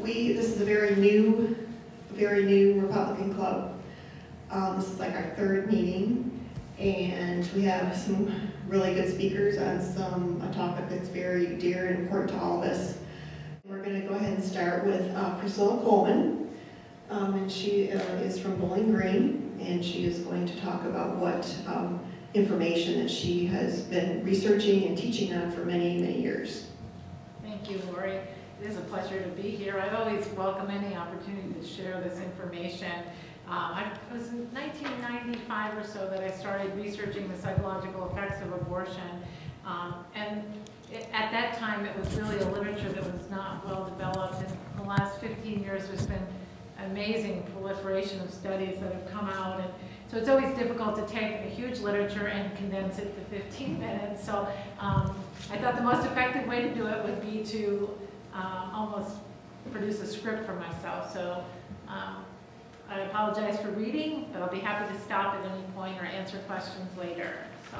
This is a very new Republican club. This is like our third meeting, and we have some really good speakers on a topic that's very dear and important to all of us. We're going to go ahead and start with Priscilla Coleman, and she is from Bowling Green, and she is going to talk about what information that she has been researching and teaching on for many, many years. Thank you, Lori. It is a pleasure to be here. I always welcome any opportunity to share this information. It was in 1995 or so that I started researching the psychological effects of abortion. At that time, it was really a literature that was not well developed. And in the last 15 years, there's been amazing proliferation of studies that have come out. And so it's always difficult to take a huge literature and condense it to 15 minutes. So I thought the most effective way to do it would be to almost produce a script for myself. So I apologize for reading, but I'll be happy to stop at any point or answer questions later. So,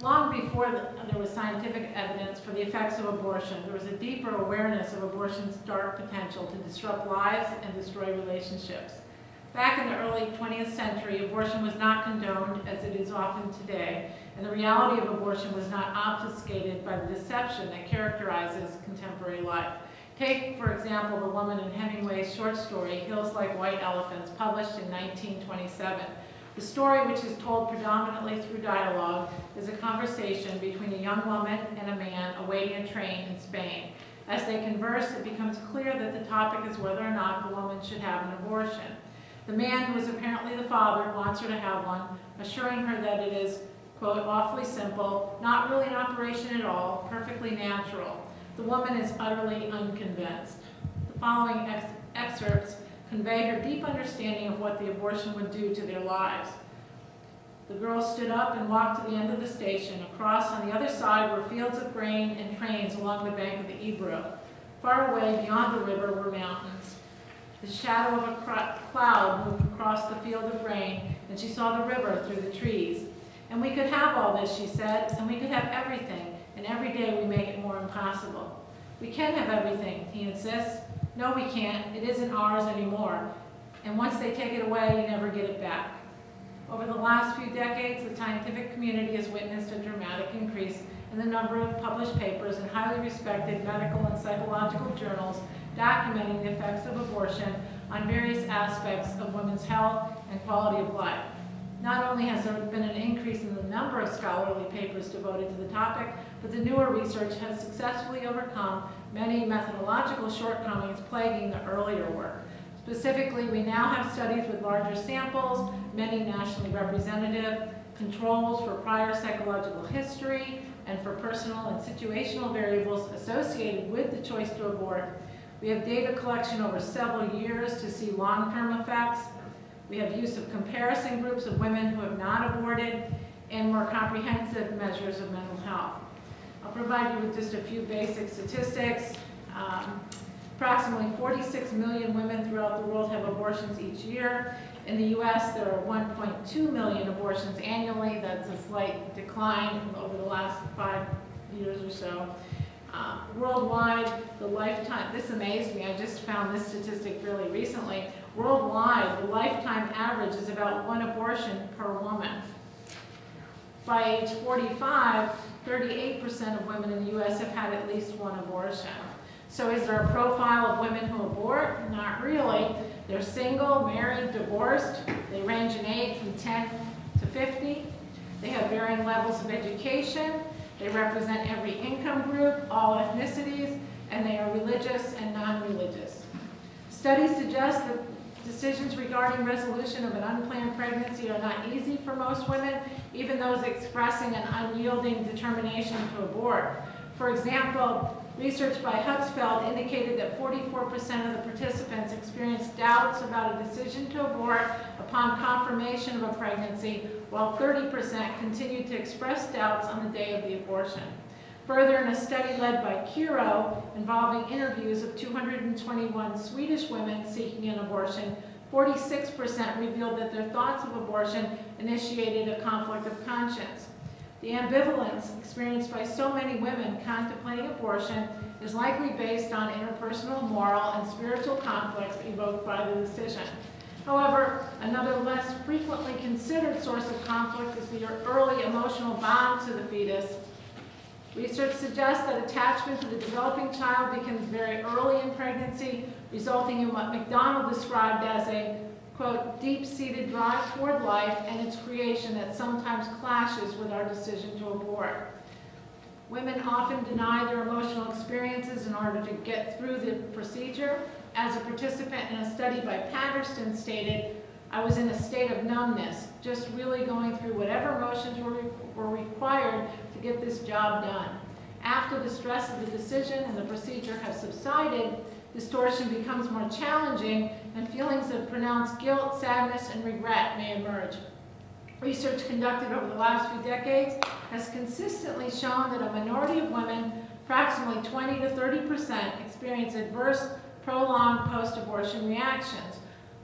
long before there was scientific evidence for the effects of abortion, there was a deeper awareness of abortion's dark potential to disrupt lives and destroy relationships. Back in the early 20th century, abortion was not condoned as it is often today, and the reality of abortion was not obfuscated by the deception that characterizes contemporary life. Take, for example, the woman in Hemingway's short story, Hills Like White Elephants, published in 1927. The story, which is told predominantly through dialogue, is a conversation between a young woman and a man awaiting a train in Spain. As they converse, it becomes clear that the topic is whether or not the woman should have an abortion. The man, who is apparently the father, wants her to have one, assuring her that it is, quote, awfully simple, not really an operation at all, perfectly natural. The woman is utterly unconvinced. The following excerpts convey her deep understanding of what the abortion would do to their lives. The girl stood up and walked to the end of the station. Across on the other side were fields of grain and trains along the bank of the Ebro. Far away beyond the river were mountains. The shadow of a cloud moved across the field of grain, and she saw the river through the trees. And we could have all this, she said, and we could have everything, and every day we make it more impossible. We can have everything, he insists. No, we can't. It isn't ours anymore. And once they take it away, you never get it back. Over the last few decades, the scientific community has witnessed a dramatic increase in the number of published papers in highly respected medical and psychological journals documenting the effects of abortion on various aspects of women's health and quality of life. Not only has there been an increase in the number of scholarly papers devoted to the topic, but the newer research has successfully overcome many methodological shortcomings plaguing the earlier work. Specifically, we now have studies with larger samples, many nationally representative, controls for prior psychological history, and for personal and situational variables associated with the choice to abort. We have data collection over several years to see long-term effects. We have use of comparison groups of women who have not aborted, and more comprehensive measures of mental health. I'll provide you with just a few basic statistics. Approximately 46 million women throughout the world have abortions each year. In the US, there are 1.2 million abortions annually. That's a slight decline over the last 5 years or so. Worldwide, the lifetime, this amazed me, I just found this statistic fairly recently. Worldwide, the lifetime average is about 1 abortion per woman. By age 45, 38% of women in the US have had at least 1 abortion. So is there a profile of women who abort? Not really. They're single, married, divorced. They range in age from 10 to 50. They have varying levels of education. They represent every income group, all ethnicities, and they are religious and non-religious. Studies suggest that decisions regarding resolution of an unplanned pregnancy are not easy for most women, even those expressing an unyielding determination to abort. For example, research by Hutzfeld indicated that 44% of the participants experienced doubts about a decision to abort upon confirmation of a pregnancy, while 30% continued to express doubts on the day of the abortion. Further, in a study led by Kiro involving interviews of 221 Swedish women seeking an abortion, 46% revealed that their thoughts of abortion initiated a conflict of conscience. The ambivalence experienced by so many women contemplating abortion is likely based on interpersonal, moral, and spiritual conflicts evoked by the decision. However, another less frequently considered source of conflict is the early emotional bond to the fetus. Research suggests that attachment to the developing child begins very early in pregnancy, resulting in what McDonald described as a, quote, deep-seated drive toward life and its creation that sometimes clashes with our decision to abort. Women often deny their emotional experiences in order to get through the procedure. As a participant in a study by Patterson stated, I was in a state of numbness, just really going through whatever emotions were required to get this job done. After the stress of the decision and the procedure have subsided, distortion becomes more challenging and feelings of pronounced guilt, sadness, and regret may emerge. Research conducted over the last few decades has consistently shown that a minority of women, approximately 20 to 30%, experience adverse, prolonged post-abortion reactions.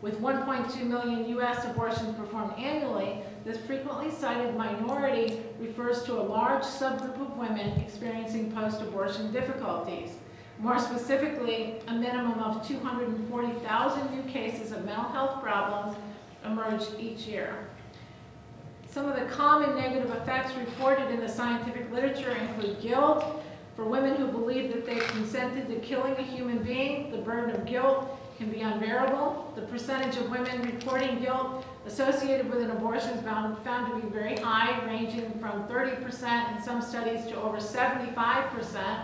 With 1.2 million U.S. abortions performed annually, this frequently cited minority refers to a large subgroup of women experiencing post-abortion difficulties. More specifically, a minimum of 240,000 new cases of mental health problems emerge each year. Some of the common negative effects reported in the scientific literature include guilt. For women who believe that they consented to killing a human being, the burden of guilt can be unbearable. The percentage of women reporting guilt associated with an abortion is found to be very high, ranging from 30% in some studies to over 75%.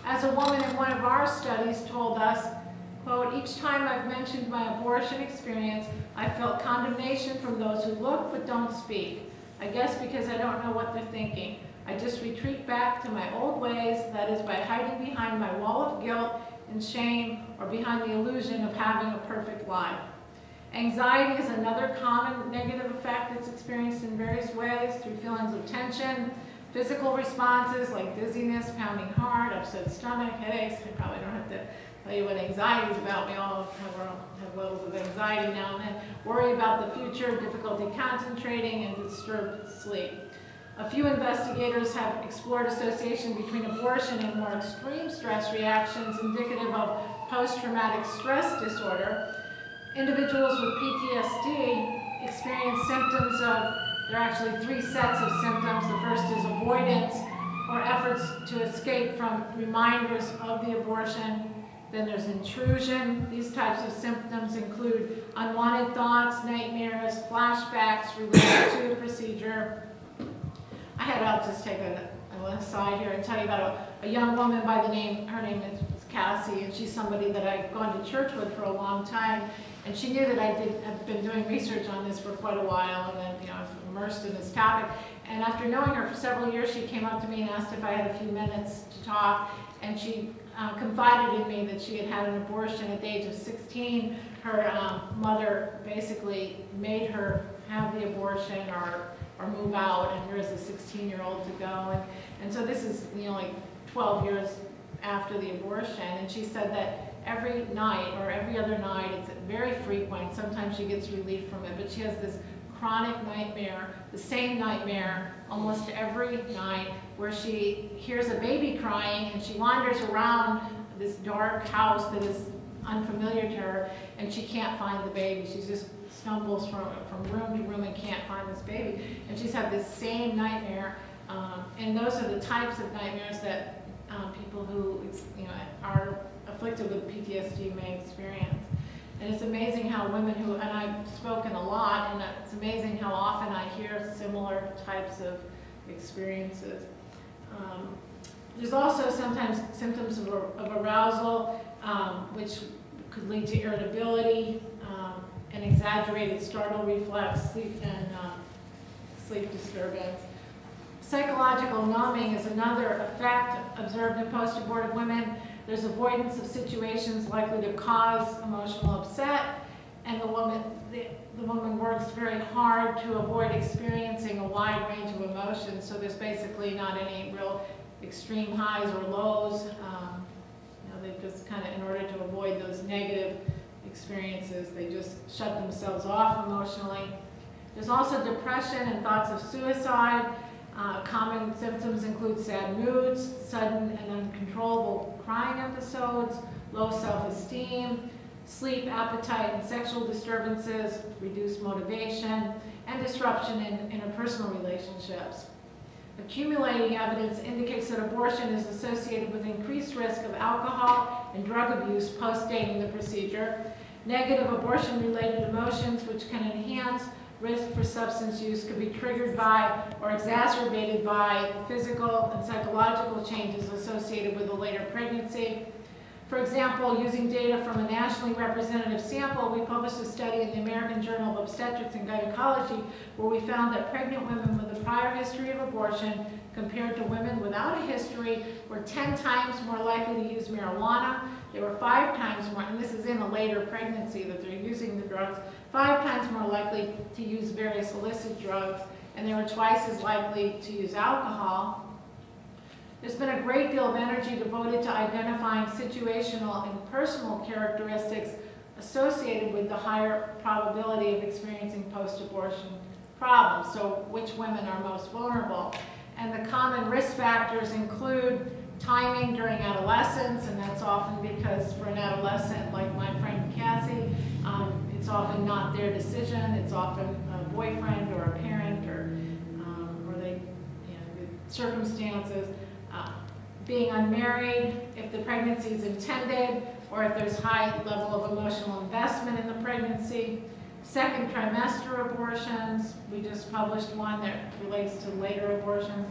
As a woman in one of our studies told us, quote, each time I've mentioned my abortion experience, I felt condemnation from those who look but don't speak. I guess because I don't know what they're thinking. I just retreat back to my old ways, that is by hiding behind my wall of guilt and shame or behind the illusion of having a perfect life. Anxiety is another common negative effect that's experienced in various ways through feelings of tension, physical responses like dizziness, pounding heart, upset stomach, headaches. I probably don't have to tell you what anxiety is about. We all have levels of anxiety now and then. Worry about the future, difficulty concentrating, and disturbed sleep. A few investigators have explored association between abortion and more extreme stress reactions indicative of post-traumatic stress disorder. Individuals with PTSD experience symptoms of, there are actually 3 sets of symptoms. The first is avoidance, or efforts to escape from reminders of the abortion. Then there's intrusion. These types of symptoms include unwanted thoughts, nightmares, flashbacks related to the procedure. I'll just take an aside here and tell you about a young woman by the name, her name is Cassie, and she's somebody that I've gone to church with for a long time. And she knew that I have been doing research on this for quite a while, and then I was immersed in this topic. And after knowing her for several years, she came up to me and asked if I had a few minutes to talk. And she confided in me that she had had an abortion at the age of 16. Her mother basically made her have the abortion or move out, and here's a 16-year-old to go. And so this is like 12 years after the abortion. And she said that every night or every other night, it's very frequent, sometimes she gets relief from it, but she has this chronic nightmare, the same nightmare almost every night, where she hears a baby crying and she wanders around this dark house that is unfamiliar to her, and she can't find the baby. She just stumbles from room to room and can't find this baby. And she's had this same nightmare, and those are the types of nightmares that people who are afflicted with PTSD may experience. And it's amazing how women who, and I've spoken a lot, and it's amazing how often I hear similar types of experiences. There's also sometimes symptoms of arousal, which could lead to irritability, an exaggerated startle reflex, sleep disturbance. Psychological numbing is another effect observed in post-abortive women. There's avoidance of situations likely to cause emotional upset, and the woman works very hard to avoid experiencing a wide range of emotions, so there's basically not any real extreme highs or lows. They just kind of, in order to avoid those negative experiences, they just shut themselves off emotionally. There's also depression and thoughts of suicide. Common symptoms include sad moods, sudden and uncontrollable crying episodes, low self-esteem, sleep, appetite, and sexual disturbances, reduced motivation, and disruption in interpersonal relationships. Accumulating evidence indicates that abortion is associated with increased risk of alcohol and drug abuse post-dating the procedure. Negative abortion-related emotions, which can enhance risk for substance use, could be triggered by or exacerbated by physical and psychological changes associated with a later pregnancy. For example, using data from a nationally representative sample, we published a study in the American Journal of Obstetrics and Gynecology where we found that pregnant women with a prior history of abortion compared to women without a history were 10 times more likely to use marijuana. They were 5 times more, and this is in a later pregnancy that they're using the drugs, 5 times more likely to use various illicit drugs, and they were twice as likely to use alcohol. There's been a great deal of energy devoted to identifying situational and personal characteristics associated with the higher probability of experiencing post-abortion problems. So which women are most vulnerable? And the common risk factors include timing during adolescence, and that's often because for an adolescent like my friend Cassie, it's often not their decision. It's often a boyfriend or a parent or they, the circumstances. Being unmarried, if the pregnancy is intended, or if there's high level of emotional investment in the pregnancy. Second trimester abortions, we just published one that relates to later abortions.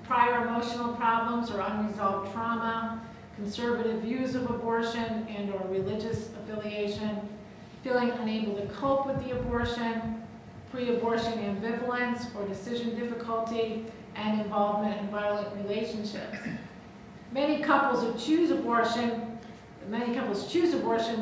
Prior emotional problems or unresolved trauma, conservative views of abortion and or religious affiliation, feeling unable to cope with the abortion, pre-abortion ambivalence or decision difficulty, and involvement in violent relationships. Many couples choose abortion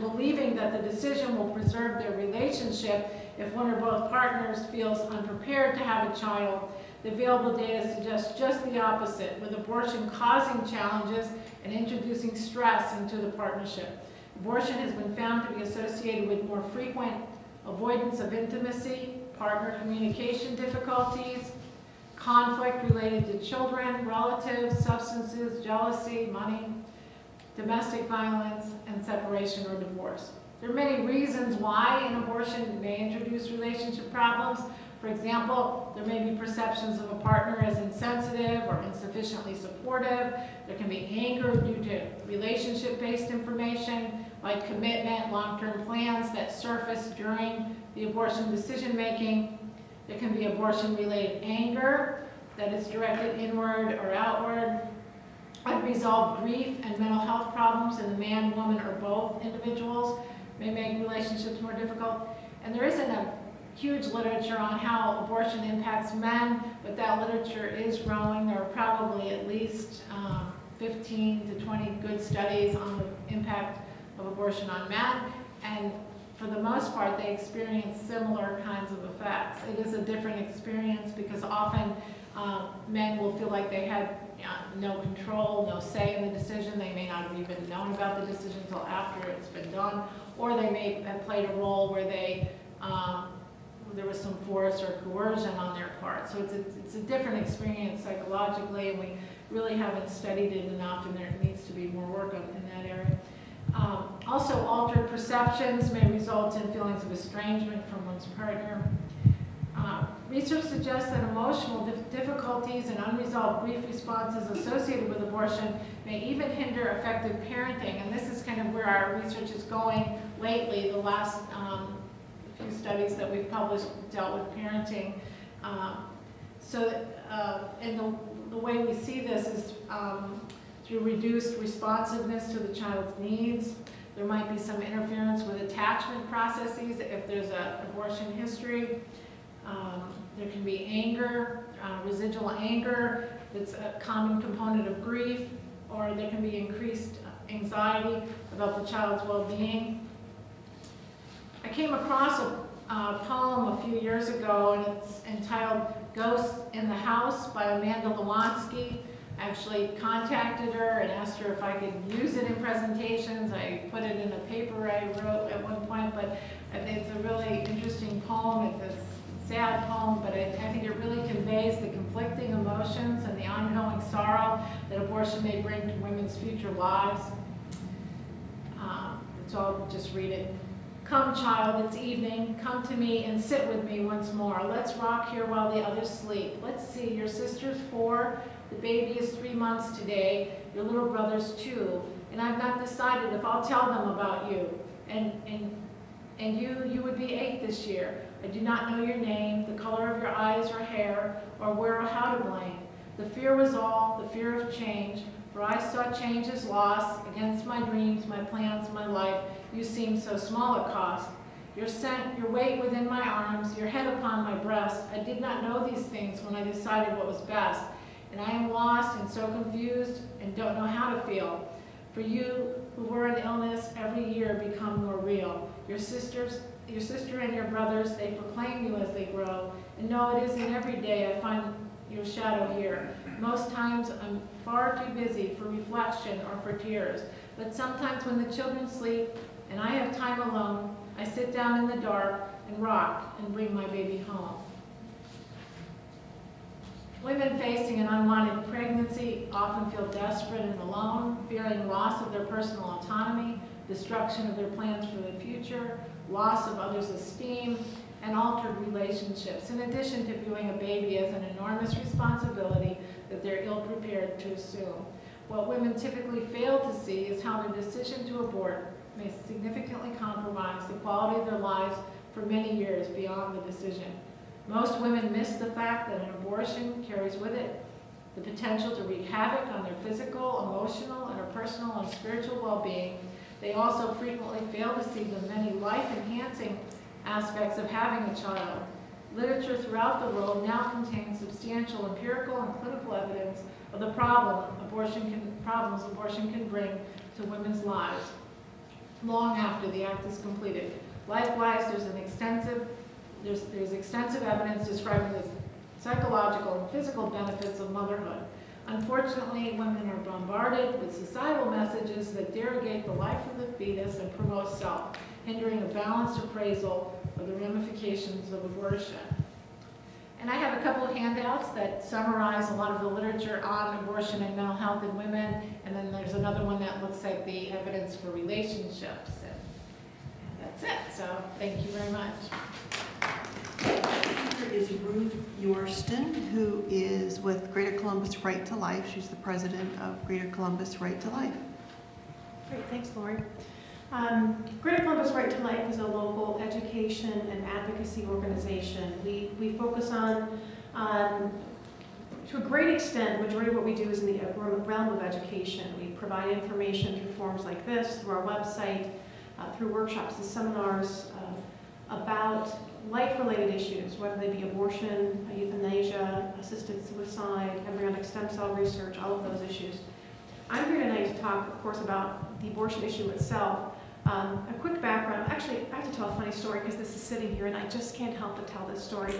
believing that the decision will preserve their relationship if one or both partners feels unprepared to have a child. The available data suggests just the opposite, with abortion causing challenges and introducing stress into the partnership. Abortion has been found to be associated with more frequent avoidance of intimacy, partner communication difficulties, conflict related to children, relatives, substances, jealousy, money, domestic violence, and separation or divorce. There are many reasons why an abortion may introduce relationship problems. For example, there may be perceptions of a partner as insensitive or insufficiently supportive. There can be anger due to relationship-based information like commitment, long-term plans that surface during the abortion decision-making. There can be abortion-related anger that is directed inward or outward. Unresolved grief and mental health problems in the man, woman, or both individuals may make relationships more difficult. And there isn't a huge literature on how abortion impacts men, but that literature is growing. There are probably at least 15 to 20 good studies on the impact of abortion on men. And for the most part, they experience similar kinds of effects. It is a different experience because often men will feel like they had no control, no say in the decision. They may not have even known about the decision until after it's been done, or they may have played a role where they there was some force or coercion on their part. So it's a different experience psychologically, and we really haven't studied it enough, and there needs to be more work in that area. Also, altered perceptions may result in feelings of estrangement from one's partner. Research suggests that emotional difficulties and unresolved grief responses associated with abortion may even hinder effective parenting, and this is kind of where our research is going lately. The last few studies that we've published dealt with parenting. And the way we see this is through reduced responsiveness to the child's needs. There might be some interference with attachment processes if there's an abortion history. There can be anger, residual anger that's a common component of grief, or there can be increased anxiety about the child's well-being. I came across a poem a few years ago, and it's entitled Ghosts in the House by Amanda Lewanski. I actually contacted her and asked her if I could use it in presentations. I put it in a paper I wrote at one point, but it's a really interesting poem. It's sad poem, but I think it really conveys the conflicting emotions and the ongoing sorrow that abortion may bring to women's future lives. So I'll just read it. Come, child, it's evening. Come to me and sit with me once more. Let's rock here while the others sleep. Let's see, your sister's 4, the baby is 3 months today, your little brother's 2, and I've not decided if I'll tell them about you. And you would be 8 this year. I do not know your name, the color of your eyes or hair, or where or how to blame. The fear was all, the fear of change, for I saw change as loss, against my dreams, my plans, my life. You seemed so small a cost. Your scent, your weight within my arms, your head upon my breast. I did not know these things when I decided what was best. And I am lost and so confused and don't know how to feel. For you who were in illness, every year become more real. Your sister and your brothers, they proclaim you as they grow. And no, it isn't every day I find your shadow here. Most times I'm far too busy for reflection or for tears. But sometimes when the children sleep and I have time alone, I sit down in the dark and rock and bring my baby home. Women facing an unwanted pregnancy often feel desperate and alone, fearing loss of their personal autonomy, destruction of their plans for the future, loss of others' esteem, and altered relationships, in addition to viewing a baby as an enormous responsibility that they're ill-prepared to assume. What women typically fail to see is how their decision to abort may significantly compromise the quality of their lives for many years beyond the decision. Most women miss the fact that an abortion carries with it the potential to wreak havoc on their physical, emotional, interpersonal, and spiritual well-being. They also frequently fail to see the many life-enhancing aspects of having a child. Literature throughout the world now contains substantial empirical and clinical evidence of the problems abortion can bring to women's lives long after the act is completed. Likewise, there's extensive evidence describing the psychological and physical benefits of motherhood. Unfortunately, women are bombarded with societal messages that derogate the life of the fetus and promote self, hindering a balanced appraisal of the ramifications of abortion. And I have a couple of handouts that summarize a lot of the literature on abortion and mental health in women, and then there's another one that looks at the evidence for relationships. And that's it, so thank you very much. Here is Ruth Yorston, who is with Greater Columbus Right to Life. She's the president of Greater Columbus Right to Life. Great, thanks, Lori. Greater Columbus Right to Life is a local education and advocacy organization. We focus on, to a great extent, the majority of what we do is in the realm of education. We provide information through forums like this, through our website, through workshops and seminars about life-related issues, whether they be abortion, euthanasia, assisted suicide, embryonic stem cell research, all of those issues. I'm here tonight to talk, of course, about the abortion issue itself. A quick background. Actually, I have to tell a funny story because this is sitting here and I just can't help but tell this story.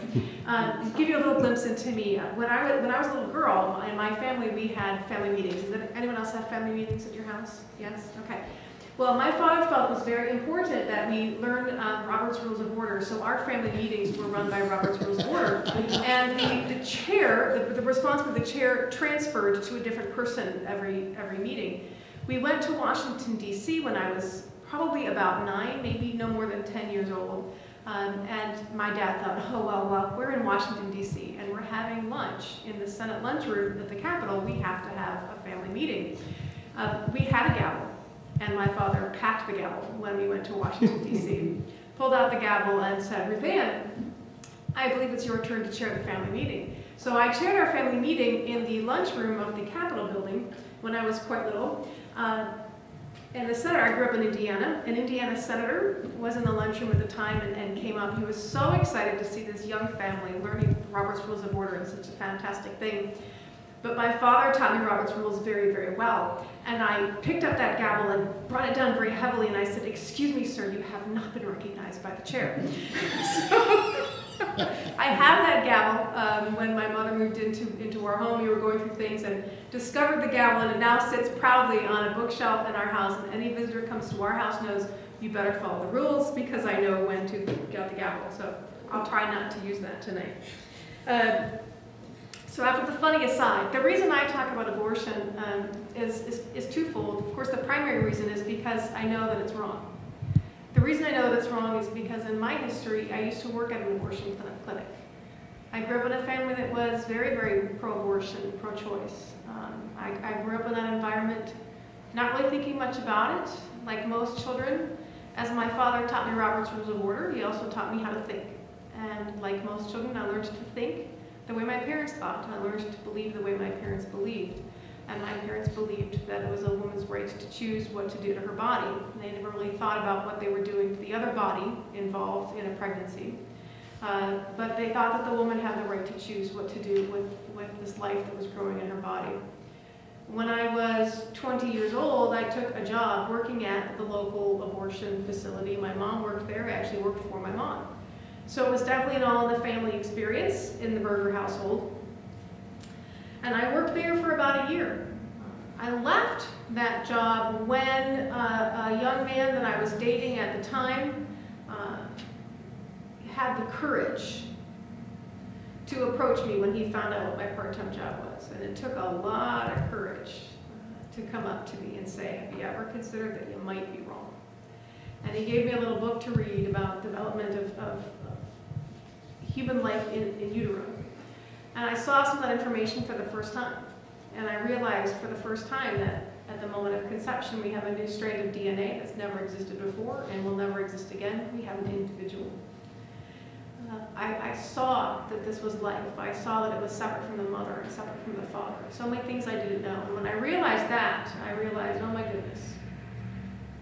To give you a little glimpse into me. When I was a little girl, in my family, we had family meetings. Does anyone else have family meetings at your house? Yes? Okay. Well, my father felt it was very important that we learn Robert's Rules of Order, so our family meetings were run by Robert's Rules of Order. And the chair, the responsibility of the chair transferred to a different person every meeting. We went to Washington, D.C. when I was probably about 9, maybe no more than 10 years old. And my dad thought, oh, well, we're in Washington, D.C., and we're having lunch in the Senate lunchroom at the Capitol. We have to have a family meeting. We had a gavel. And my father packed the gavel when we went to Washington, D.C., pulled out the gavel and said, Ruth Ann, I believe it's your turn to chair the family meeting. So I chaired our family meeting in the lunchroom of the Capitol building when I was quite little. And the senator, I grew up in Indiana, an Indiana senator was in the lunchroom at the time and came up. He was so excited to see this young family learning Robert's Rules of Order and such a fantastic thing. But my father taught me Robert's Rules very, very well. And I picked up that gavel and brought it down very heavily, and I said, excuse me, sir, you have not been recognized by the chair. So I have that gavel. When my mother moved into our home, we were going through things and discovered the gavel, and it now sits proudly on a bookshelf in our house. And any visitor comes to our house knows you better follow the rules because I know when to get out the gavel. So I'll try not to use that tonight. So after the funny aside, the reason I talk about abortion is twofold. Of course, the primary reason is because I know that it's wrong. The reason I know that it's wrong is because in my history, I used to work at an abortion clinic. I grew up in a family that was very, very pro-abortion, pro-choice. I grew up in that environment, not really thinking much about it, like most children. As my father taught me Robert's Rules of Order, he also taught me how to think. And like most children, I learned to think the way my parents thought, and I learned to believe the way my parents believed. And my parents believed that it was a woman's right to choose what to do to her body. And they never really thought about what they were doing to the other body involved in a pregnancy. But they thought that the woman had the right to choose what to do with this life that was growing in her body. When I was 20 years old, I took a job working at the local abortion facility. My mom worked there. I actually worked for my mom. So it was definitely an all-in-the-family experience in the Berger household. And I worked there for about a year. I left that job when a young man that I was dating at the time had the courage to approach me when he found out what my part-time job was. And it took a lot of courage to come up to me and say, have you ever considered that you might be wrong? And he gave me a little book to read about development of human life in utero. And I saw some of that information for the first time. And I realized for the first time that at the moment of conception, we have a new strand of DNA that's never existed before and will never exist again. We have an individual. I saw that this was life. I saw that it was separate from the mother and separate from the father. So many things I didn't know. And when I realized that, I realized, oh my goodness,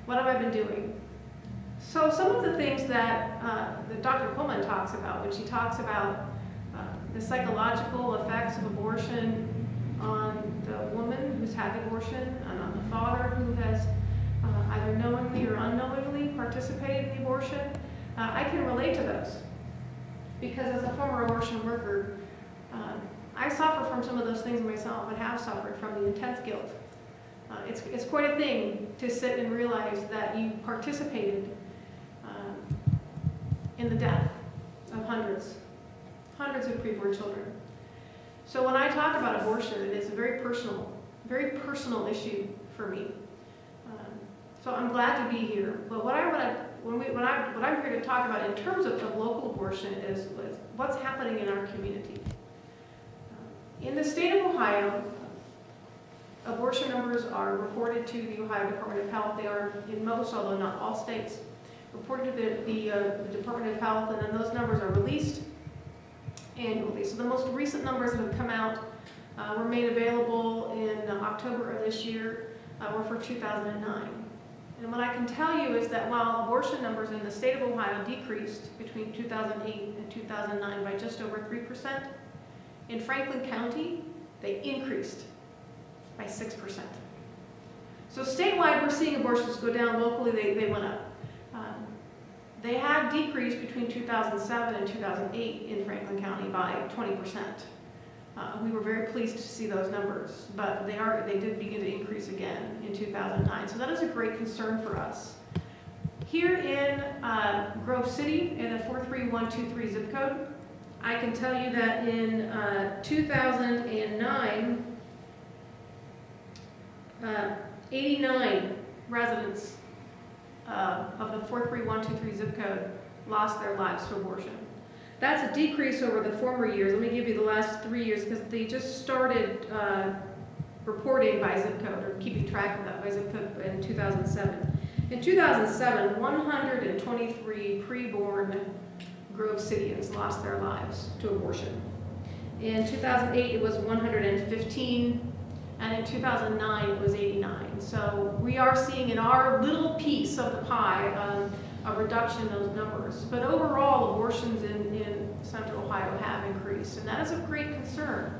what have I been doing? So some of the things that Dr. Coleman talks about when she talks about the psychological effects of abortion on the woman who's had the abortion and on the father who has either knowingly or unknowingly participated in the abortion, I can relate to those. Because as a former abortion worker, I suffer from some of those things myself and have suffered from the intense guilt. It's quite a thing to sit and realize that you participated in the death of hundreds of preborn children. So when I talk about abortion, it is a very personal issue for me. So I'm glad to be here. But what I'm here to talk about in terms of local abortion is what's happening in our community. In the state of Ohio, abortion numbers are reported to the Ohio Department of Health. They are in most, although not all states, reported to the Department of Health, and then those numbers are released annually. So the most recent numbers that have come out were made available in October of this year, were for 2009. And what I can tell you is that while abortion numbers in the state of Ohio decreased between 2008 and 2009 by just over 3%, in Franklin County, they increased by 6%. So statewide, we're seeing abortions go down. Locally, they went up. They had decreased between 2007 and 2008 in Franklin County by 20%. We were very pleased to see those numbers, but they did begin to increase again in 2009. So that is a great concern for us. Here in Grove City, in a 43123 zip code, I can tell you that in 2009, 89 residents of the 43123 zip code lost their lives to abortion. That's a decrease over the former years. Let me give you the last 3 years because they just started reporting by zip code or keeping track of that by zip code in 2007. In 2007, 123 preborn Grove Cityans lost their lives to abortion. In 2008, it was 115, and in 2009, it was 89. So we are seeing in our little piece of the pie a reduction in those numbers. But overall, abortions in Central Ohio have increased, and that is of great concern.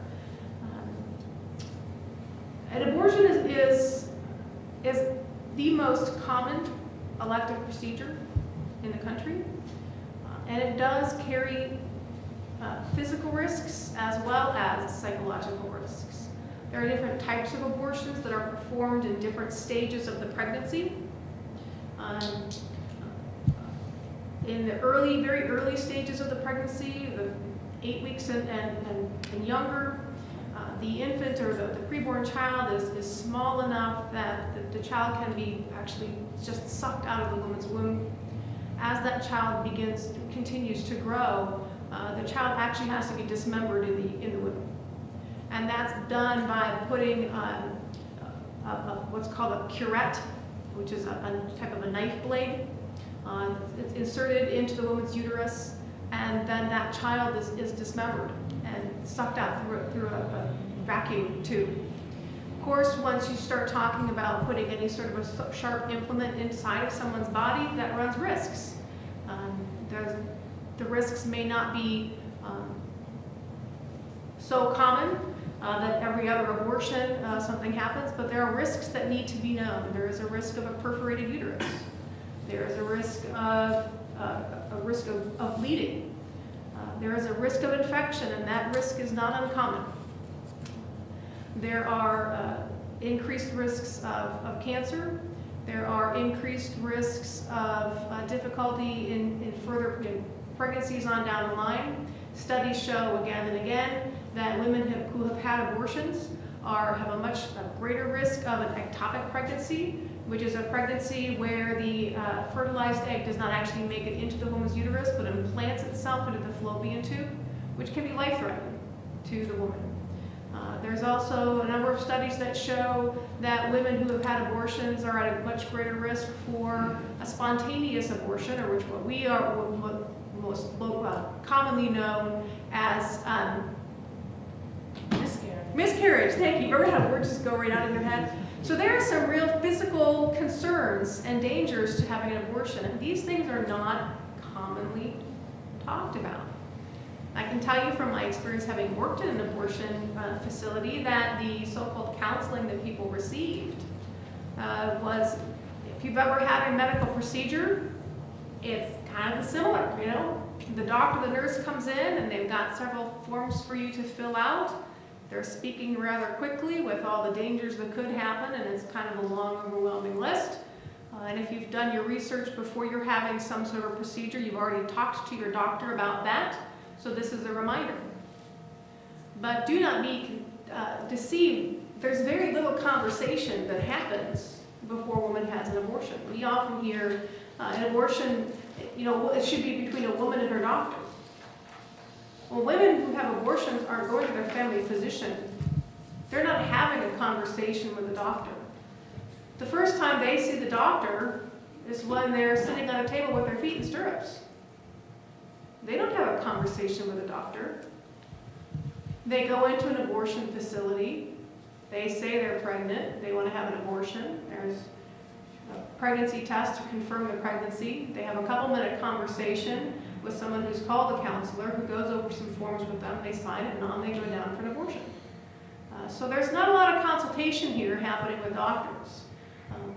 And abortion is the most common elective procedure in the country, and it does carry physical risks as well as psychological risks. There are different types of abortions that are performed in different stages of the pregnancy. In the very early stages of the pregnancy, the 8 weeks and younger, the infant or the preborn child is small enough that the child can be actually just sucked out of the woman's womb. As that child continues to grow, the child actually has to be dismembered in the womb. And that's done by putting what's called a curette, which is a type of a knife blade. It's inserted into the woman's uterus, and then that child is dismembered and sucked out through a vacuum tube. Of course, once you start talking about putting any sort of a sharp implement inside of someone's body, that runs risks. The risks may not be so common that every other abortion something happens, but there are risks that need to be known. There is a risk of a perforated uterus. There is a risk of bleeding. There is a risk of infection, and that risk is not uncommon. There are increased risks of cancer. There are increased risks of difficulty in further pregnancies on down the line. Studies show again and again that women who have had abortions have a much greater risk of an ectopic pregnancy, which is a pregnancy where the fertilized egg does not actually make it into the woman's uterus, but implants itself into the fallopian tube, which can be life-threatening to the woman. There's also a number of studies that show that women who have had abortions are at a much greater risk for a spontaneous abortion, or what most commonly known as miscarriage. Thank you. Remember how words just go right out of your head? So there are some real physical concerns and dangers to having an abortion, and these things are not commonly talked about. I can tell you from my experience having worked in an abortion facility that the so-called counseling that people received was, if you've ever had a medical procedure, it's kind of similar, you know? The doctor, the nurse comes in and they've got several forms for you to fill out. They're speaking rather quickly with all the dangers that could happen, and it's kind of a long, overwhelming list. And if you've done your research before you're having some sort of procedure, you've already talked to your doctor about that. So this is a reminder. But do not be deceived. There's very little conversation that happens before a woman has an abortion. We often hear an abortion, you know, it should be between a woman and her doctor. Well, women who have abortions aren't going to their family physician. They're not having a conversation with the doctor. The first time they see the doctor is when they're sitting on a table with their feet in stirrups. They don't have a conversation with a doctor. They go into an abortion facility. They say they're pregnant. They want to have an abortion. There's a pregnancy test to confirm the pregnancy. They have a couple-minute conversation with someone who's called a counselor who goes over some forms with them. They sign it, and on they go down for an abortion. So there's not a lot of consultation here happening with doctors.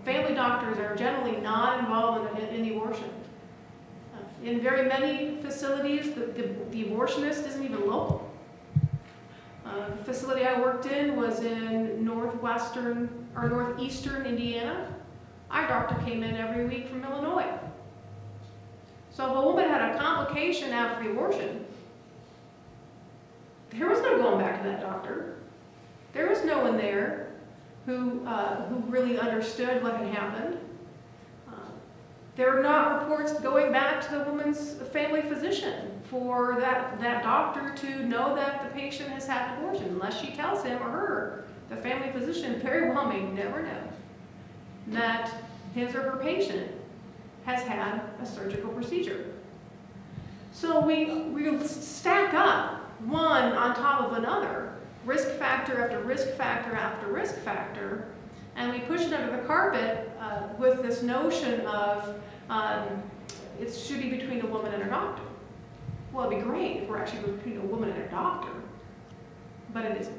Family doctors are generally not involved in the abortion. In very many facilities, the abortionist isn't even local. The facility I worked in was in northeastern Indiana. Our doctor came in every week from Illinois. So if a woman had a complication after the abortion, there was no going back to that doctor. There was no one there who really understood what had happened. There are not reports going back to the woman's family physician for that doctor to know that the patient has had an abortion, unless she tells him or her. The family physician very well may never know that his or her patient has had a surgical procedure. So we stack up one on top of another, risk factor after risk factor after risk factor, and we push it under the carpet with this notion of it should be between a woman and her doctor. Well, it'd be great if we're actually between a woman and her doctor, but it isn't.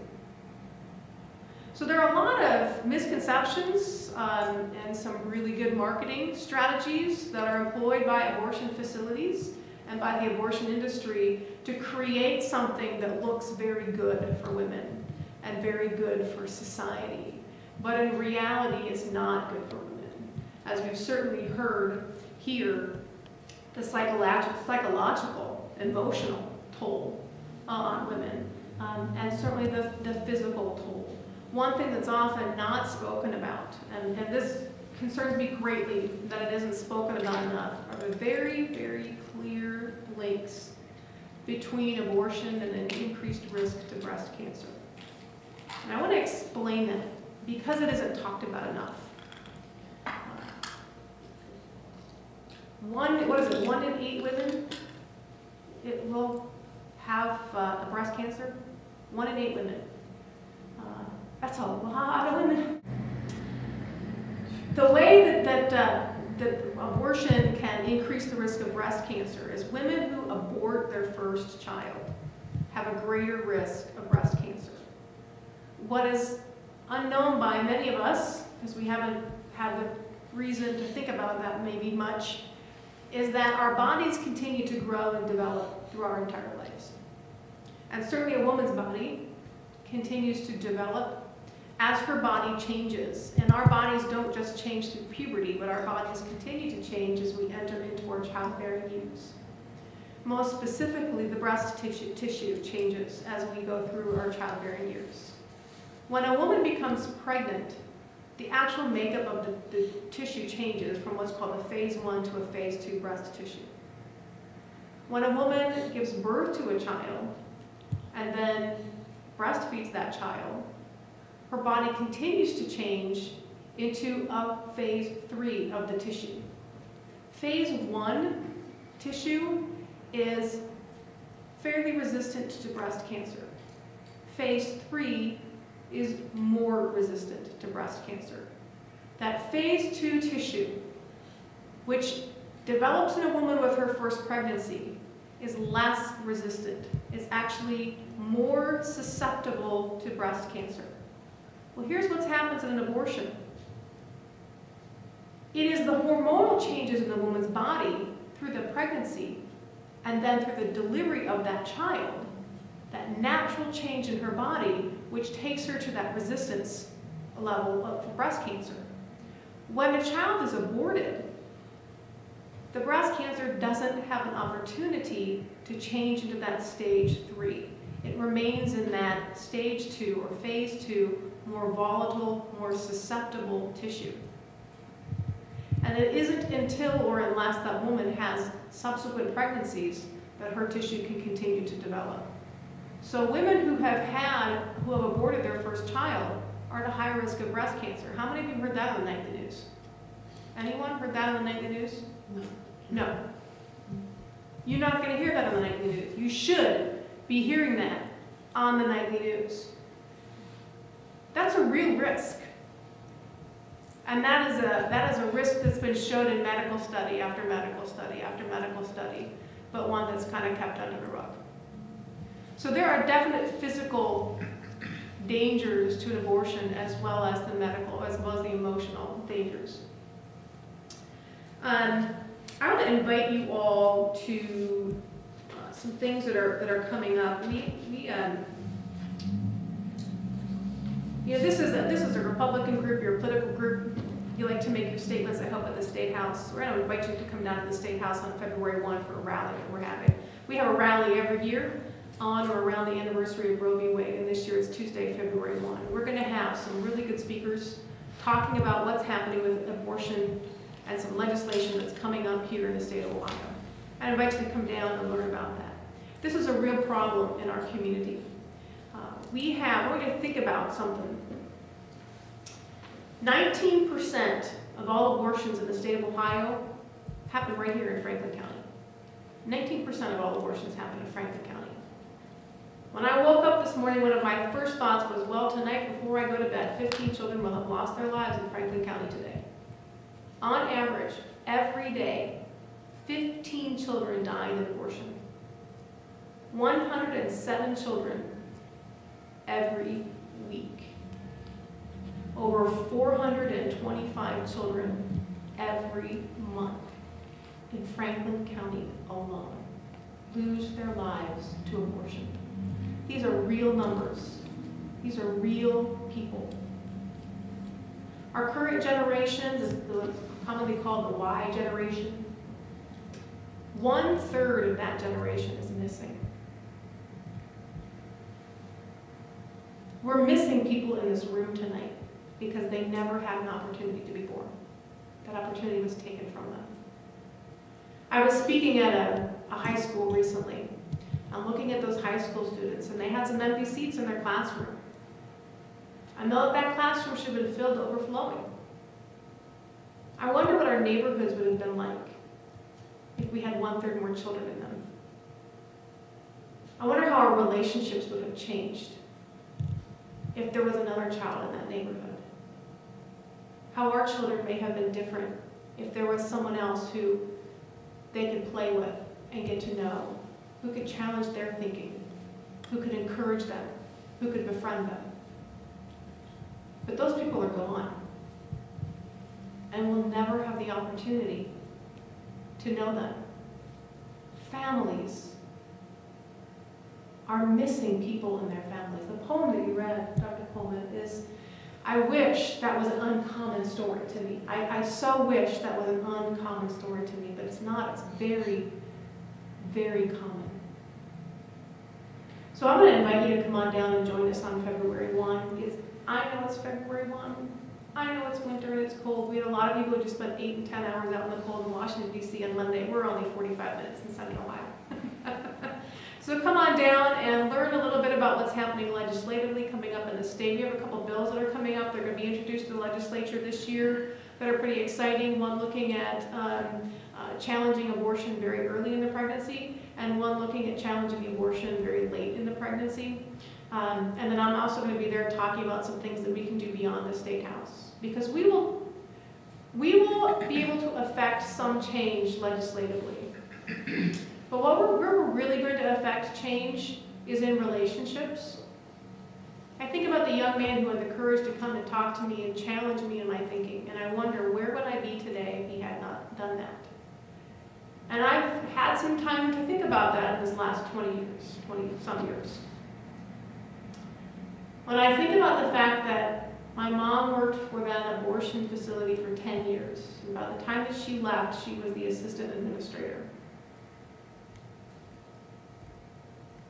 So there are a lot of misconceptions and some really good marketing strategies that are employed by abortion facilities and by the abortion industry to create something that looks very good for women and very good for society. But in reality, it's not good for women. As we've certainly heard here the psychological, emotional toll on women, and certainly the physical toll. One thing that's often not spoken about, and this concerns me greatly that it isn't spoken about enough, are the very, very clear links between abortion and an increased risk to breast cancer. And I want to explain that because it isn't talked about enough. One in 8 women it will have a breast cancer? 1 in 8 women. That's a lot of women. The way that abortion can increase the risk of breast cancer is women who abort their first child have a greater risk of breast cancer. What is unknown by many of us, because we haven't had the reason to think about that maybe much, is that our bodies continue to grow and develop through our entire lives. And certainly a woman's body continues to develop as her body changes. And our bodies don't just change through puberty, but our bodies continue to change as we enter into our childbearing years. Most specifically, the breast tissue changes as we go through our childbearing years. When a woman becomes pregnant, the actual makeup of the tissue changes from what's called a phase 1 to a phase 2 breast tissue. When a woman gives birth to a child and then breastfeeds that child, her body continues to change into a phase 3 of the tissue. Phase 1 tissue is fairly resistant to breast cancer. Phase 3 is more resistant to breast cancer. That phase 2 tissue, which develops in a woman with her first pregnancy, is less resistant. It's actually more susceptible to breast cancer. Well, here's what happens in an abortion. It is the hormonal changes in the woman's body through the pregnancy and then through the delivery of that child, that natural change in her body, which takes her to that resistance level of breast cancer. When a child is aborted, the breast cancer doesn't have an opportunity to change into that stage 3. It remains in that stage 2 or phase 2, more volatile, more susceptible tissue. And it isn't until or unless that woman has subsequent pregnancies that her tissue can continue to develop. So women who have aborted their first child are at a higher risk of breast cancer. How many of you heard that on the nightly news? Anyone heard that on the nightly news? No. No. You're not going to hear that on the nightly news. You should be hearing that on the nightly news. That's a real risk. And that is a risk that's been shown in medical study after medical study after medical study, but one that's kind of kept under the rug. So there are definite physical dangers to an abortion as well as the medical, as well as the emotional dangers. I want to invite you all to some things that are coming up. This is a Republican group, your political group. You like to make your statements, I hope, at the State House. We're going to invite you to come down to the State House on February 1 for a rally that we're having. We have a rally every year on or around the anniversary of Roe v. Wade, and this year it's Tuesday, February 1. We're going to have some really good speakers talking about what's happening with abortion and some legislation that's coming up here in the state of Ohio. I invite you to come down and learn about that. This is a real problem in our community. We're going to think about something. 19% of all abortions in the state of Ohio happen right here in Franklin County. 19% of all abortions happen in Franklin County. When I woke up this morning, one of my first thoughts was, well, tonight before I go to bed, 15 children will have lost their lives in Franklin County today. On average, every day, 15 children die in abortion. 107 children every week. Over 425 children every month in Franklin County alone lose their lives to abortion. These are real numbers. These are real people. Our current generation is commonly called the Y generation. 1/3 of that generation is missing. We're missing people in this room tonight because they never had an opportunity to be born. That opportunity was taken from them. I was speaking at a high school recently. I'm looking at those high school students, and they had some empty seats in their classroom. I know that classroom should have been filled to overflowing. I wonder what our neighborhoods would have been like if we had 1/3 more children in them. I wonder how our relationships would have changed if there was another child in that neighborhood. How our children may have been different if there was someone else who they could play with and get to know, who could challenge their thinking, who could encourage them, who could befriend them. But those people are gone, and we'll never have the opportunity to know them. Families are missing people in their families. The poem that you read, Dr. Coleman, is, I wish that was an uncommon story to me. I so wish that was an uncommon story to me, but it's not. It's very, very common. So I'm going to invite you to come on down and join us on February 1. I know it's February 1. I know it's winter and it's cold. We had a lot of people who just spent 8 and 10 hours out in the cold in Washington, D.C. on Monday. We're only 45 minutes in Sunny, Ohio. So come on down and learn a little bit about what's happening legislatively coming up in the state. We have a couple bills that are coming up. They're going to be introduced to the legislature this year that are pretty exciting. One looking at challenging abortion very early in the pregnancy, and one looking at challenging abortion very late in the pregnancy. And then I'm also going to be there talking about some things that we can do beyond the State House, because we will be able to affect some change legislatively. But where we're really going to affect change is in relationships. I think about the young man who had the courage to come and talk to me and challenge me in my thinking, and I wonder, where would I be today if he had not done that? And I've had some time to think about that in this last 20-some years. When I think about the fact that my mom worked for that abortion facility for 10 years, and by the time that she left, she was the assistant administrator.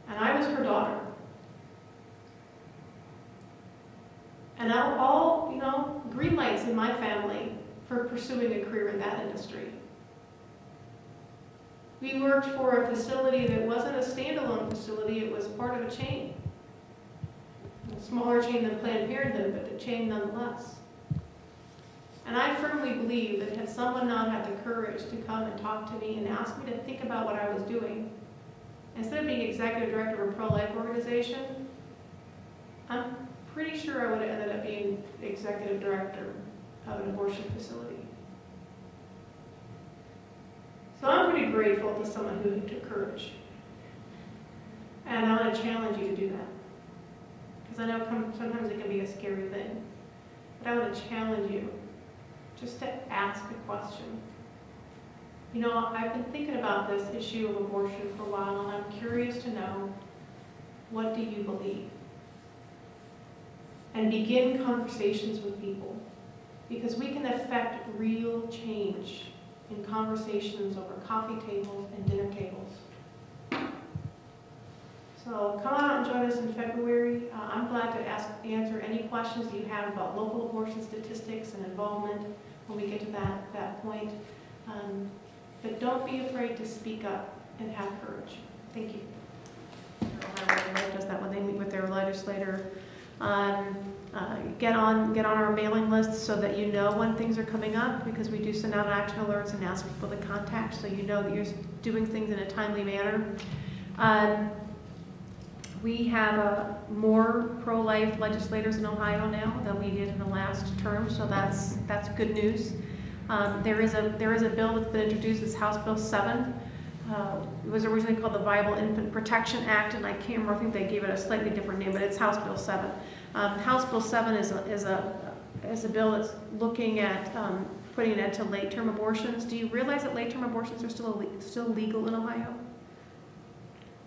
And I was her daughter. And all green lights in my family for pursuing a career in that industry. We worked for a facility that wasn't a standalone facility, it was part of a chain. A smaller chain than Planned Parenthood, but a chain nonetheless. And I firmly believe that had someone not had the courage to come and talk to me and ask me to think about what I was doing, instead of being executive director of a pro-life organization, I'm pretty sure I would have ended up being executive director of an abortion facility. So I'm pretty grateful to someone who took courage. And I want to challenge you to do that. Because I know sometimes it can be a scary thing. But I want to challenge you just to ask a question. You know, I've been thinking about this issue of abortion for a while, and I'm curious to know, what do you believe? And begin conversations with people, because we can affect real change in conversations over coffee tables and dinner tables. So come on out and join us in February. I'm glad to answer any questions that you have about local abortion statistics and involvement when we get to that point. But don't be afraid to speak up and have courage. Thank you. Ohio does that when they meet with their legislator. Get on our mailing list so that you know when things are coming up, because we do send out action alerts and ask people to contact, so you know that you're doing things in a timely manner. We have more pro-life legislators in Ohio now than we did in the last term, so that's good news. There is a bill that's been introduced, it's House Bill 7. It was originally called the Viable Infant Protection Act, and I can't remember, I think they gave it a slightly different name, but it's House Bill 7. House Bill 7 is a bill that's looking at putting an end to late-term abortions. Do you realize that late-term abortions are still legal in Ohio?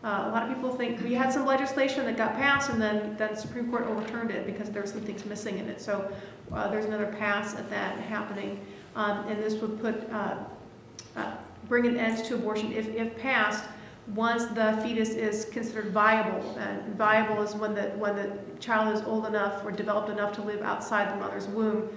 A lot of people think we had some legislation that got passed, and then the Supreme Court overturned it because there were some things missing in it. So there's another pass at that happening, and this would put bring an end to abortion if passed, once the fetus is considered viable. And viable is when the child is old enough or developed enough to live outside the mother's womb.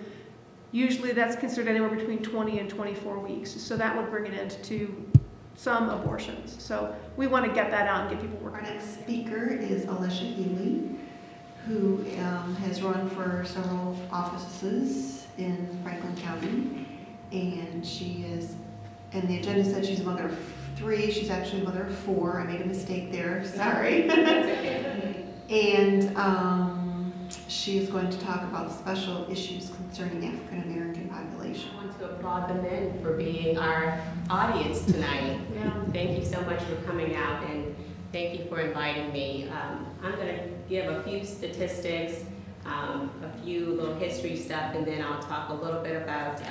Usually that's considered anywhere between 20 and 24 weeks. So that would bring an end to some abortions. So we want to get that out and get people working. Our next speaker is Alicia Healy, who has run for several offices in Franklin County. And she is, and the agenda said she's a mother of 3. She's actually a mother of 4. I made a mistake there, sorry. And she's going to talk about special issues concerning the African American population. I want to applaud the men for being our audience tonight. Yeah. Thank you so much for coming out, and thank you for inviting me. I'm going to give a few statistics, a few little history stuff, and then I'll talk a little bit about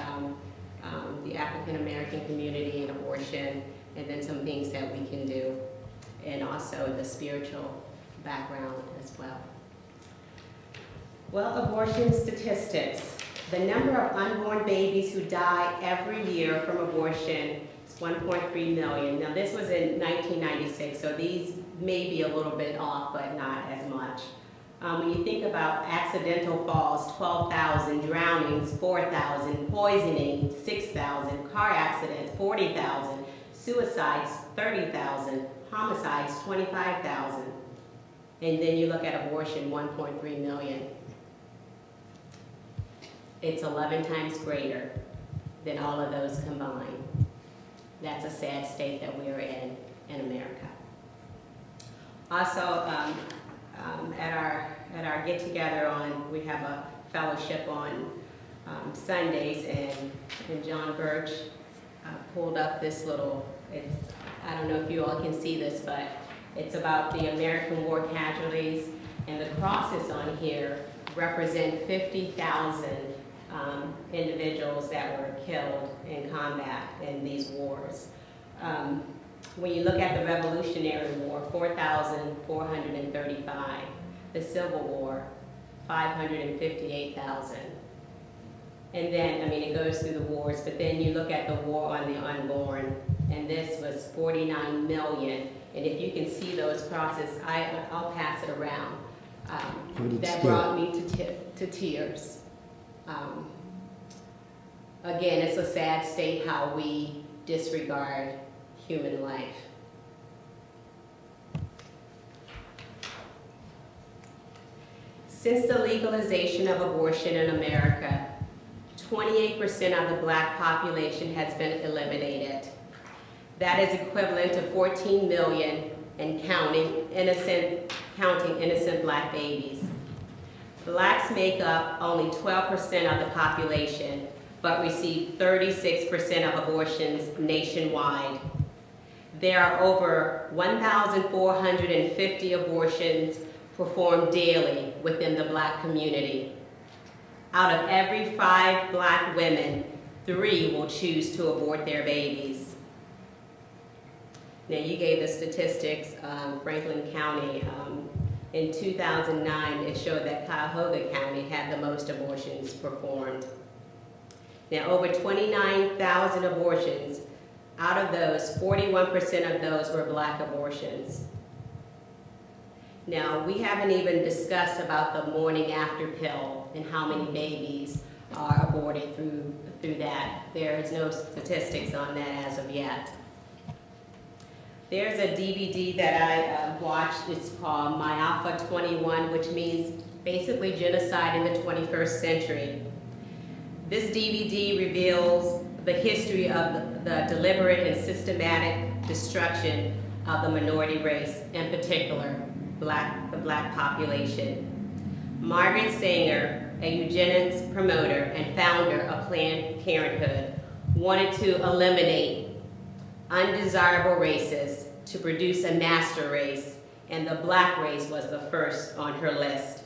the African American community and abortion, and then some things that we can do, and also the spiritual background as well. Well, abortion statistics. The number of unborn babies who die every year from abortion is 1.3 million. Now this was in 1996, so these may be a little bit off, but not as much. When you think about accidental falls, 12,000, drownings, 4,000, poisoning, 6,000, car accidents, 40,000, suicides, 30,000, homicides, 25,000. And then you look at abortion, 1.3 million. It's 11 times greater than all of those combined. That's a sad state that we are in America. Also, at our get together we have a fellowship on Sundays, and John Birch pulled up this little, I don't know if you all can see this, but it's about the American war casualties, and the crosses on here represent 50,000 individuals that were killed in combat in these wars. When you look at the Revolutionary War, 4,435. The Civil War, 558,000. And then, I mean, it goes through the wars, but then you look at the war on the unborn, and this was 49 million. And if you can see those crosses, I'll pass it around. That brought me to tears. Again, it's a sad state how we disregard human life. Since the legalization of abortion in America, 28% of the black population has been eliminated. That is equivalent to 14 million and counting innocent black babies. Blacks make up only 12% of the population, but receive 36% of abortions nationwide. There are over 1,450 abortions performed daily within the black community. Out of every 5 black women, 3 will choose to abort their babies. Now, you gave the statistics, Franklin County, in 2009, it showed that Cuyahoga County had the most abortions performed. Now, over 29,000 abortions, out of those, 41% of those were black abortions. Now, we haven't even discussed about the morning after pill and how many babies are aborted through that. There is no statistics on that as of yet. There's a DVD that I watched. It's called My Alpha 21, which means basically genocide in the 21st century. This DVD reveals the history of the deliberate and systematic destruction of the minority race, in particular, the black population. Margaret Sanger, a eugenics promoter and founder of Planned Parenthood, wanted to eliminate undesirable races to produce a master race, and the black race was the first on her list.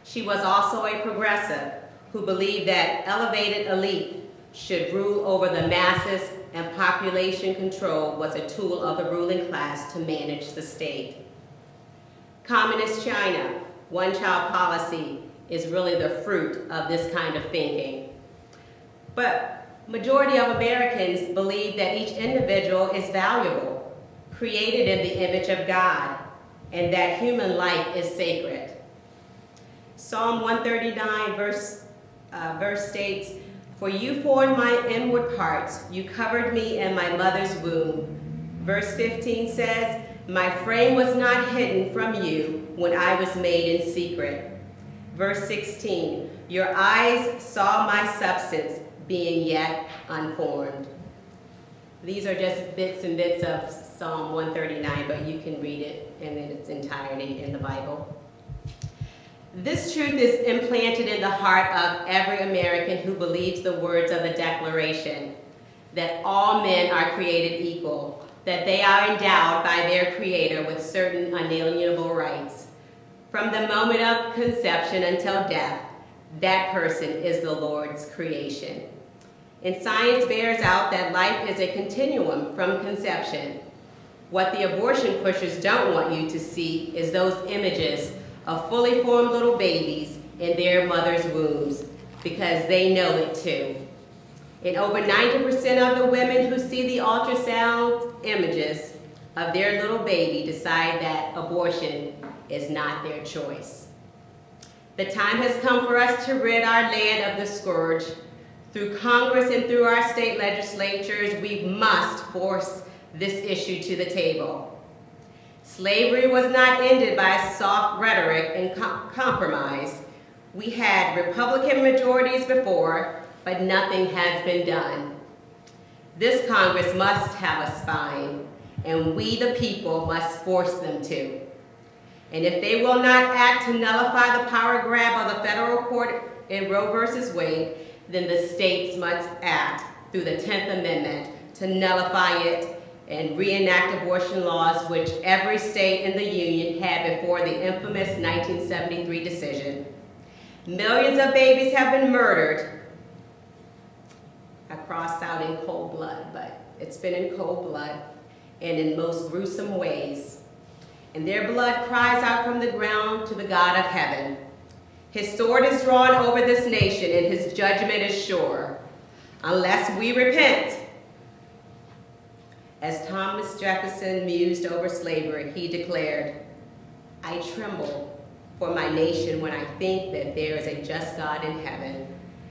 She was also a progressive who believed that elevated elite should rule over the masses, and population control was a tool of the ruling class to manage the state. Communist China, one-child policy, is really the fruit of this kind of thinking. But Majority of Americans believe that each individual is valuable, created in the image of God, and that human life is sacred. Psalm 139 verse states, "For you formed my inward parts, you covered me in my mother's womb." Verse 15 says, "My frame was not hidden from you when I was made in secret." Verse 16, "Your eyes saw my substance, being yet unformed." These are just bits and bits of Psalm 139, but you can read it in its entirety in the Bible. This truth is implanted in the heart of every American who believes the words of the Declaration, that all men are created equal, that they are endowed by their Creator with certain unalienable rights. From the moment of conception until death, that person is the Lord's creation. And science bears out that life is a continuum from conception. What the abortion pushers don't want you to see is those images of fully formed little babies in their mother's wombs, because they know it too. And over 90% of the women who see the ultrasound images of their little baby decide that abortion is not their choice. The time has come for us to rid our land of the scourge. Through Congress and through our state legislatures, we must force this issue to the table. Slavery was not ended by soft rhetoric and compromise. We had Republican majorities before, but nothing has been done. This Congress must have a spine, and we the people must force them to. And if they will not act to nullify the power grab of the federal court in Roe versus Wade, then the states must act through the 10th Amendment to nullify it and reenact abortion laws, which every state in the Union had before the infamous 1973 decision. Millions of babies have been murdered. I crossed out in cold blood, but it's been in cold blood and in most gruesome ways. And their blood cries out from the ground to the God of heaven. His sword is drawn over this nation, and his judgment is sure, unless we repent. As Thomas Jefferson mused over slavery, he declared, "I tremble for my nation when I think that there is a just God in heaven,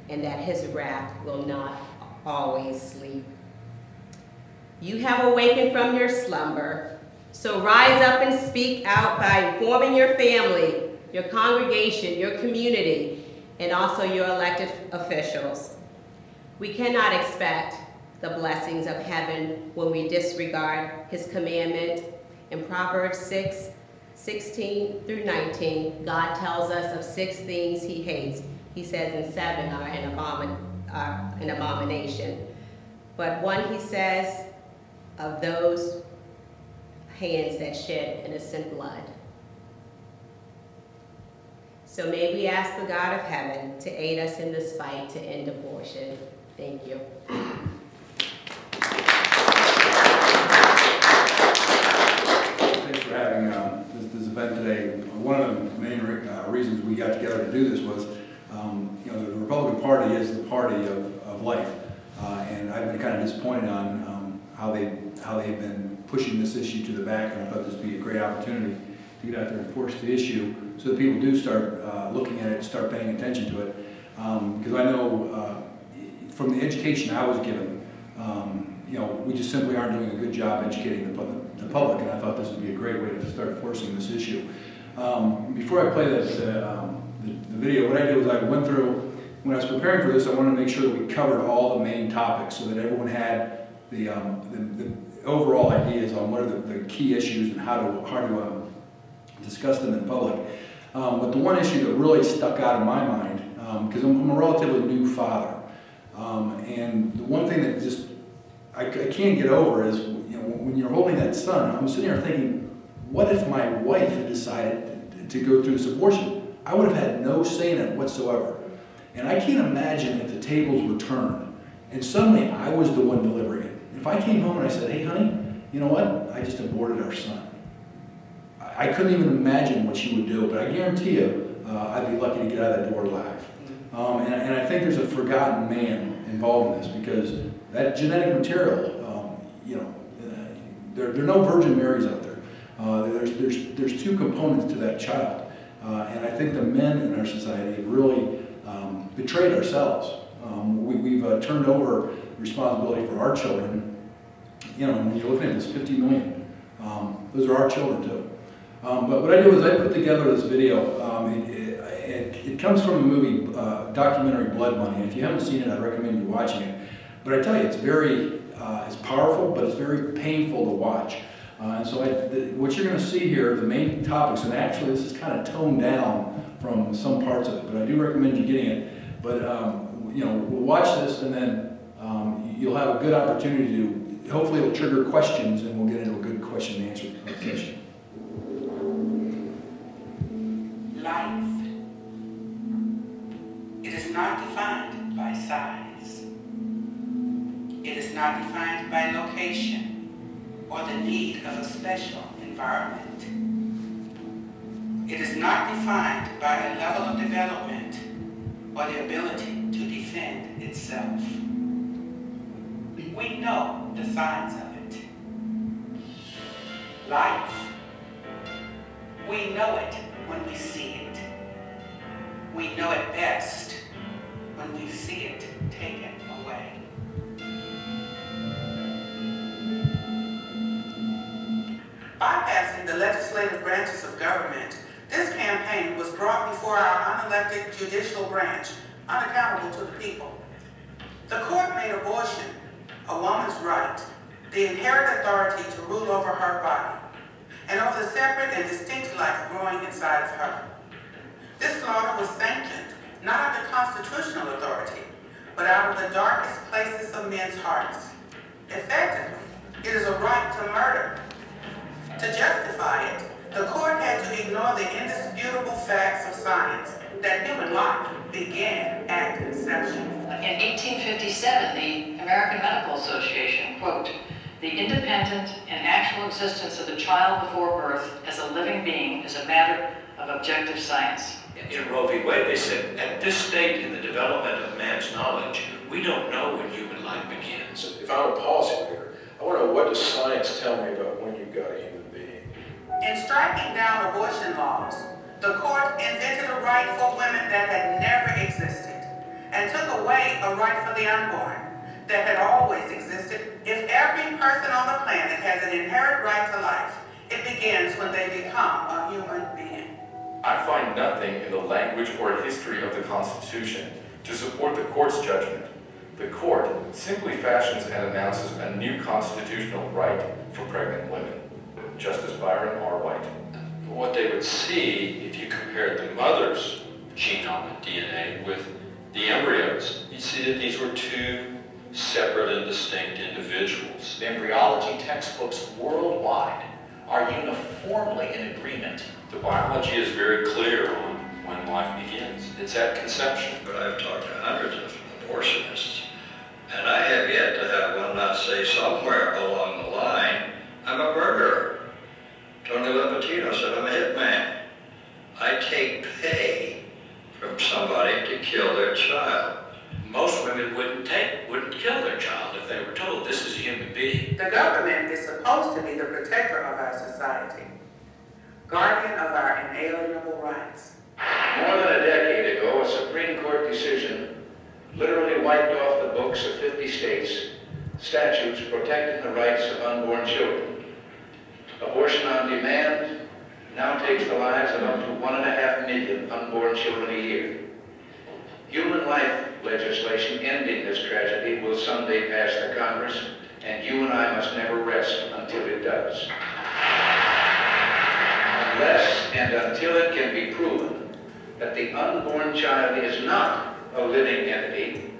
and that his wrath will not always sleep." You have awakened from your slumber, so rise up and speak out by informing your family, your congregation, your community, and also your elected officials. We cannot expect the blessings of heaven when we disregard his commandment. In Proverbs 6:16 through 19, God tells us of 6 things he hates. He says in 7 are an abomination. But one, he says, of those hands that shed innocent blood. So may we ask the God of heaven to aid us in this fight to end abortion. Thank you. Thanks for having this event today. One of the main reasons we got together to do this was, you know, the Republican Party is the party of life, and I've been kind of disappointed on how they've been pushing this issue to the back, and I thought this would be a great opportunity to get out there and push the issue so that people do start looking at it, start paying attention to it. Because I know from the education I was given, you know, we just simply aren't doing a good job educating the public, and I thought this would be a great way to start forcing this issue. Before I play the video, what I did was I went through, when I was preparing for this, I wanted to make sure that we covered all the main topics so that everyone had the overall ideas on what are the key issues and how to discuss them in public. But the one issue that really stuck out in my mind, because I'm a relatively new father, and the one thing that just I can't get over is, you know, when you're holding that son, I'm sitting there thinking, what if my wife had decided to go through this abortion? I would have had no say in it whatsoever. And I can't imagine if the tables were turned and suddenly I was the one delivering it. If I came home and I said, "Hey honey, you know what? I just aborted our son." I couldn't even imagine what she would do, but I guarantee you, I'd be lucky to get out of that door alive. And I think there's a forgotten man involved in this, because that genetic material, you know, there are no Virgin Marys out there. There's two components to that child, and I think the men in our society have really betrayed ourselves. We've turned over responsibility for our children. You know, when you're looking at this 50 million, those are our children too. But what I do is I put together this video. It comes from the movie documentary Blood Money. If you haven't seen it, I recommend you watching it. But I tell you, it's powerful, but it's very painful to watch. And so what you're going to see here, the main topics, and actually this is kind of toned down from some parts of it, but I do recommend you getting it. But you know, we'll watch this, and then you'll have a good opportunity to, hopefully it'll trigger questions, and we'll get into a good question and answer session. Life. It is not defined by size. It is not defined by location or the need of a special environment. It is not defined by a level of development or the ability to defend itself. We know the signs of it. Life. We know it when we see it. We know it best when we see it taken away. Bypassing the legislative branches of government, this campaign was brought before our unelected judicial branch, unaccountable to the people. The court made abortion a woman's right, the inherent authority to rule over her body, and over the separate and distinct life growing inside of her. This slaughter was sanctioned not under constitutional authority, but out of the darkest places of men's hearts. Effectively, it is a right to murder. To justify it, the court had to ignore the indisputable facts of science that human life began at conception. In 1857, the American Medical Association, quote, "The independent and actual existence of the child before birth as a living being is a matter of objective science." In Roe v. Wade, they said, at this state in the development of man's knowledge, we don't know when human life begins. If I'm a policymaker, I want to know, what does science tell me about when you've got a human being? In striking down abortion laws, the court invented a right for women that had never existed and took away a right for the unborn that had always existed. If every person on the planet has an inherent right to life, it begins when they become a human being. I find nothing in the language or history of the Constitution to support the court's judgment. The court simply fashions and announces a new constitutional right for pregnant women. Justice Byron R. White. What they would see if you compared the mother's genome and DNA with the embryos, you'd see that these were two separate and distinct individuals. The embryology textbooks worldwide are uniformly in agreement. The biology is very clear on when life begins. It's at conception. But I've talked to hundreds of abortionists, and I have yet to have one not say somewhere along the line, "I'm a murderer." Tony Lapatino said, "I'm a hitman. I take pay from somebody to kill their child." Most women wouldn't kill their child if they were told this is a human being. The government is supposed to be the protector of our society, guardian of our inalienable rights. More than a decade ago, a Supreme Court decision literally wiped off the books of 50 states statutes protecting the rights of unborn children. Abortion on demand now takes the lives of up to 1.5 million unborn children a year. Human life legislation ending this tragedy will someday pass the Congress, and you and I must never rest until it does. Unless and until it can be proven that the unborn child is not a living entity,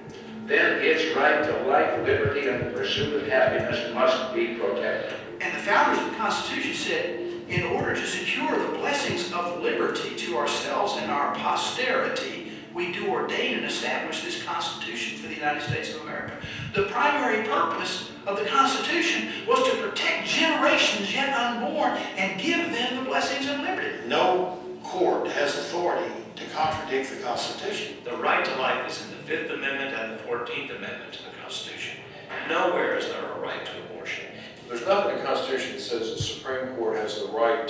then its right to life, liberty, and the pursuit of happiness must be protected. And the founders of the Constitution said, in order to secure the blessings of liberty to ourselves and our posterity, we do ordain and establish this Constitution for the United States of America. The primary purpose of the Constitution was to protect generations yet unborn and give them the blessings of liberty. No court has authority to contradicts the Constitution. The right to life is in the 5th Amendment and the 14th Amendment to the Constitution. Nowhere is there a right to abortion. There's nothing in the Constitution that says the Supreme Court has the right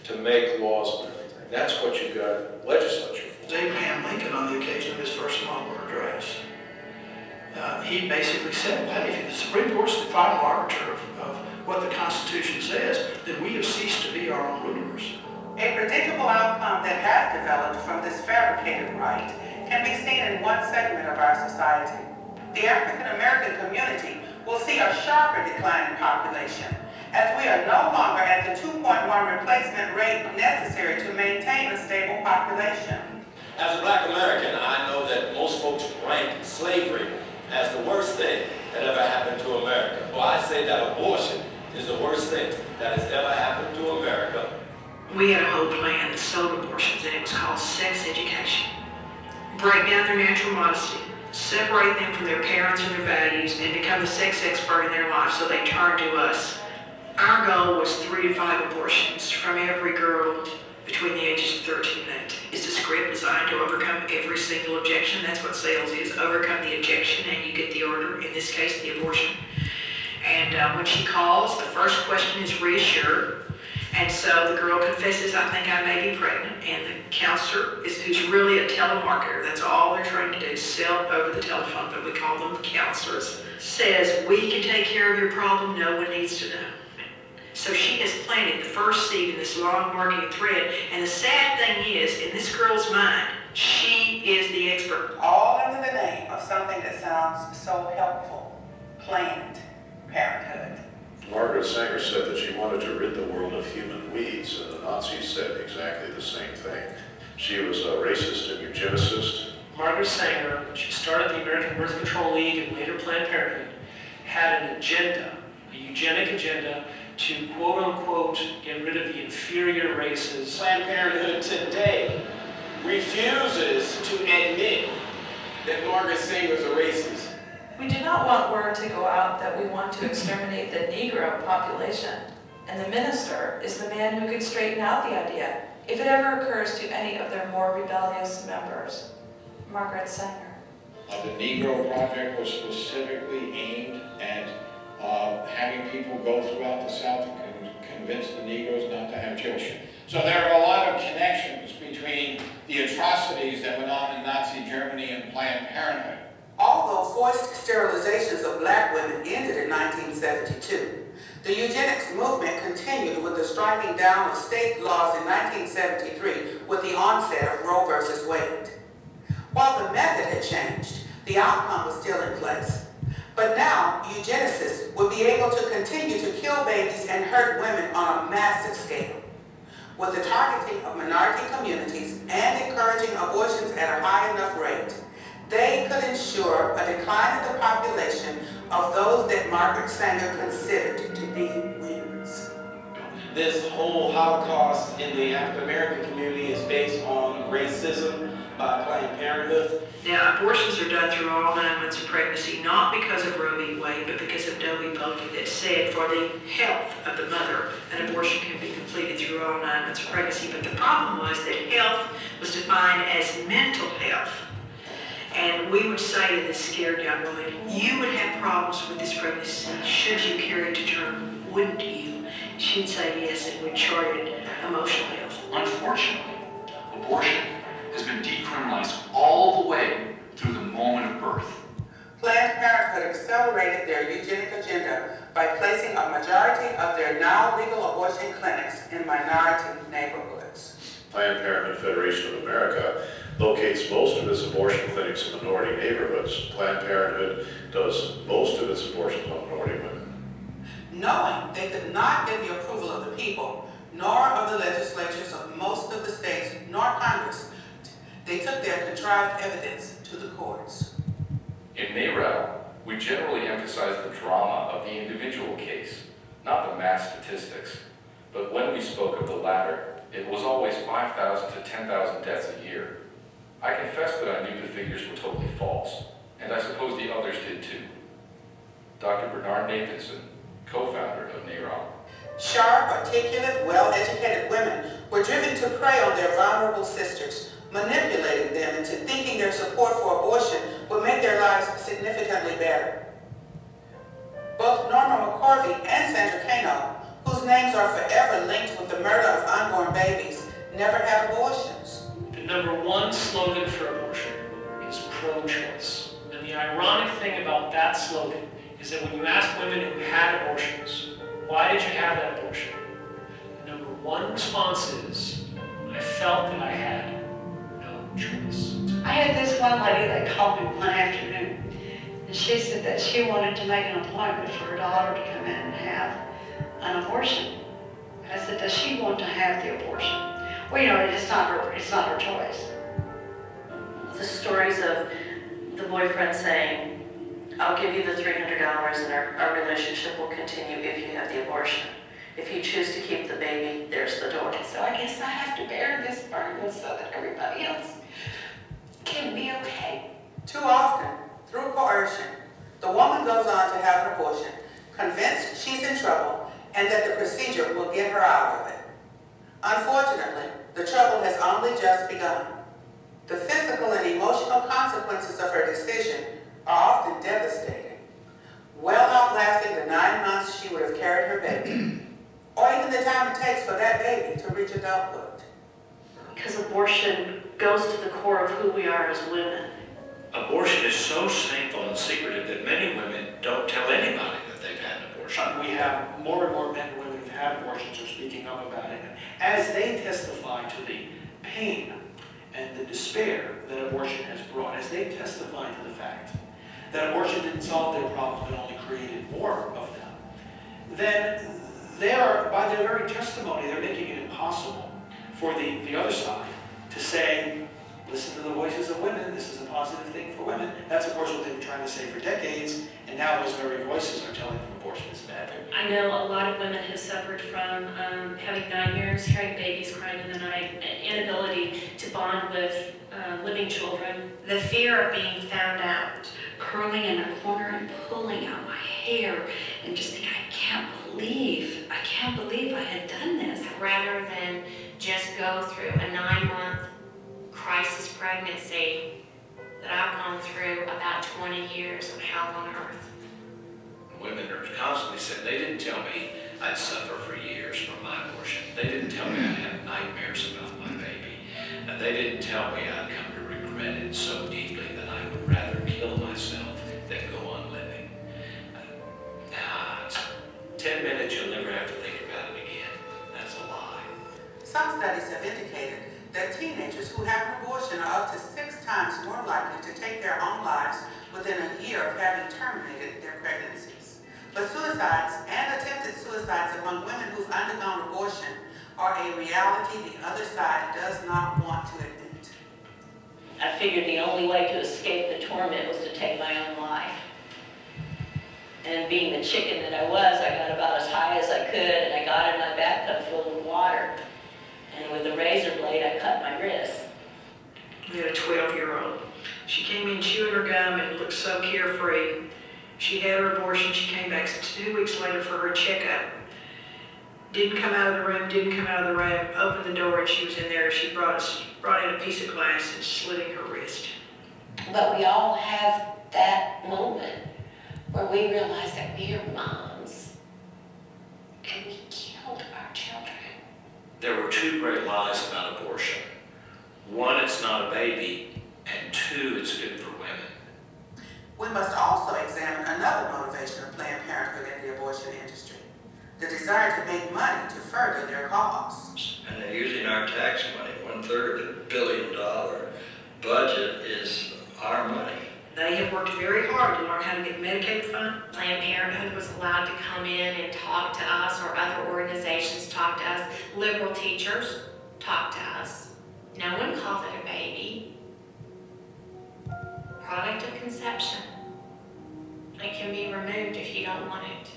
to make laws. That's what you've got legislature for. Abraham Lincoln, on the occasion of his first inaugural address, he basically said, well, if the Supreme Court's the final arbiter of what the Constitution says, then we have ceased to be our own rulers. A predictable outcome that has developed from this fabricated right can be seen in one segment of our society. The African American community will see a sharper decline in population, as we are no longer at the 2.1 replacement rate necessary to maintain a stable population. As a black American, I know that most folks rank slavery as the worst thing that ever happened to America. Well, I say that abortion is the worst thing that has ever happened to America. We had a whole plan that sold abortions, and it was called sex education. Break down their natural modesty, separate them from their parents and their values, and become the sex expert in their life so they turn to us. Our goal was 3 to 5 abortions from every girl between the ages of 13 and 18. It's a script designed to overcome every single objection. That's what sales is. Overcome the objection and you get the order, in this case, the abortion. And when she calls, the first question is reassure. And so the girl confesses, I think I may be pregnant. And the counselor, who's really a telemarketer, that's all they're trained to do, sell over the telephone, but we call them counselors, says, we can take care of your problem, no one needs to know. So she has planted the first seed in this long marketing thread, and the sad thing is, in this girl's mind, she is the expert. All under the name of something that sounds so helpful: Planned Parenthood. Margaret Sanger said that she wanted to rid the world of human weeds, and the Nazis said exactly the same thing. She was a racist and eugenicist. Margaret Sanger, when she started the American Birth Control League and later Planned Parenthood, had an agenda, a eugenic agenda, to quote-unquote get rid of the inferior races. Planned Parenthood today refuses to admit that Margaret Sanger's a racist. We do not want word to go out that we want to exterminate the Negro population, and the minister is the man who could straighten out the idea if it ever occurs to any of their more rebellious members. Margaret Sanger. The Negro Project was specifically aimed at having people go throughout the South and convince the Negroes not to have children. So there are a lot of connections between the atrocities that went on in Nazi Germany and Planned Parenthood. Although forced sterilizations of black women ended in 1972, the eugenics movement continued with the striking down of state laws in 1973 with the onset of Roe versus Wade. While the method had changed, the outcome was still in place. But now, eugenicists would be able to continue to kill babies and hurt women on a massive scale. With the targeting of minority communities and encouraging abortions at a high enough rate, they could ensure a decline in the population of those that Margaret Sanger considered to be wins. This whole Holocaust in the African American community is based on racism by Planned Parenthood. Now, abortions are done through all 9 months of pregnancy, not because of Roe v. Wade, but because of Doe v. Bolte that said for the health of the mother, an abortion can be completed through all 9 months of pregnancy. But the problem was that health was defined as mental health. And we would say to this scared young woman, you would have problems with this pregnancy should you carry it to term, wouldn't you? She'd say yes, and would chart it emotional health. Unfortunately, abortion has been decriminalized all the way through the moment of birth. Planned Parenthood accelerated their eugenic agenda by placing a majority of their now legal abortion clinics in minority neighborhoods. Planned Parenthood Federation of America locates most of its abortion clinics in minority neighborhoods. Planned Parenthood does most of its abortions on minority women. Knowing they could not get the approval of the people, nor of the legislatures of most of the states, nor Congress, they took their contrived evidence to the courts. In NARAL, we generally emphasize the drama of the individual case, not the mass statistics. But when we spoke of the latter, it was always 5,000 to 10,000 deaths a year. I confess that I knew the figures were totally false, and I suppose the others did too. Dr. Bernard Nathanson, co-founder of NARAL. Sharp, articulate, well-educated women were driven to prey on their vulnerable sisters, manipulating them into thinking their support for abortion would make their lives significantly better. Both Norma McCorvey and Sandra Kano, whose names are forever linked with the murder of unborn babies, never had abortions. The #1 slogan for abortion is pro-choice. And the ironic thing about that slogan is that when you ask women who had abortions, why did you have that abortion? The #1 response is, I felt that I had no choice. I had this one lady that called me one afternoon, and she said that she wanted to make an appointment for her daughter to come in and have an abortion. I said, does she want to have the abortion? Well, you know, it's not her choice. The stories of the boyfriend saying, I'll give you the $300 and our relationship will continue if you have the abortion. If you choose to keep the baby, there's the door. So I guess I have to bear this burden so that everybody else can be okay. Too often, through coercion, the woman goes on to have an abortion, convinced she's in trouble and that the procedure will get her out of it. Unfortunately, the trouble has only just begun. The physical and emotional consequences of her decision are often devastating, well outlasting the 9 months she would have carried her baby, or even the time it takes for that baby to reach adulthood. Because abortion goes to the core of who we are as women. Abortion is so shameful and secretive that many women don't tell anybody that they've had an abortion. We have more and more men and women who've had abortions are speaking up about it. And as they testify to the pain and the despair that abortion has brought, as they testify to the fact that abortion didn't solve their problems but only created more of them, then they are, by their very testimony, they're making it impossible for the other side to say, listen to the voices of women, this is a positive thing for women. That's, of course, what they've been trying to say for decades, and now those very voices are telling them abortion is bad. I know a lot of women have suffered from having nightmares, hearing babies crying in the night, inability to bond with living children. The fear of being found out, curling in a corner and pulling out my hair, and just thinking, I can't believe I had done this. Rather than just go through a 9-month crisis pregnancy that I've gone through about 20 years of hell on earth. Women are constantly saying, they didn't tell me I'd suffer for years from my abortion. They didn't tell me I'd have nightmares about my baby. And they didn't tell me I'd come to regret it so deeply that I would rather kill myself than go on living. It's 10 minutes, you'll never have to think about it again. That's a lie. Some studies have indicated that teenagers who have an abortion are up to 6 times more likely to take their own lives within a year of having terminated their pregnancies. But suicides and attempted suicides among women who've undergone abortion are a reality the other side does not want to admit. I figured the only way to escape the torment was to take my own life. And being the chicken that I was, I got about as high as I could, and I got in my bathtub full of water. And with a razor blade, I cut my wrist. We had a 12-year-old. She came in chewing her gum and looked so carefree. She had her abortion. She came back 2 weeks later for her checkup. Didn't come out of the room, opened the door, and she was in there. She brought in a piece of glass and slitting her wrist. But we all have that moment where we realize that we are moms and we killed our children. There were 2 great lies about abortion. 1, it's not a baby, and 2, it's good for women. We must also examine another motivation of Planned Parenthood in the abortion industry, the desire to make money to further their cause. And they're using our tax money. 1/3 of the $1 billion budget is our money. They have worked very hard to learn how to get Medicaid funded. Planned Parenthood was allowed to come in and talk to us, or other organizations talk to us. Liberal teachers talk to us. No one calls it a baby. Product of conception. It can be removed if you don't want it.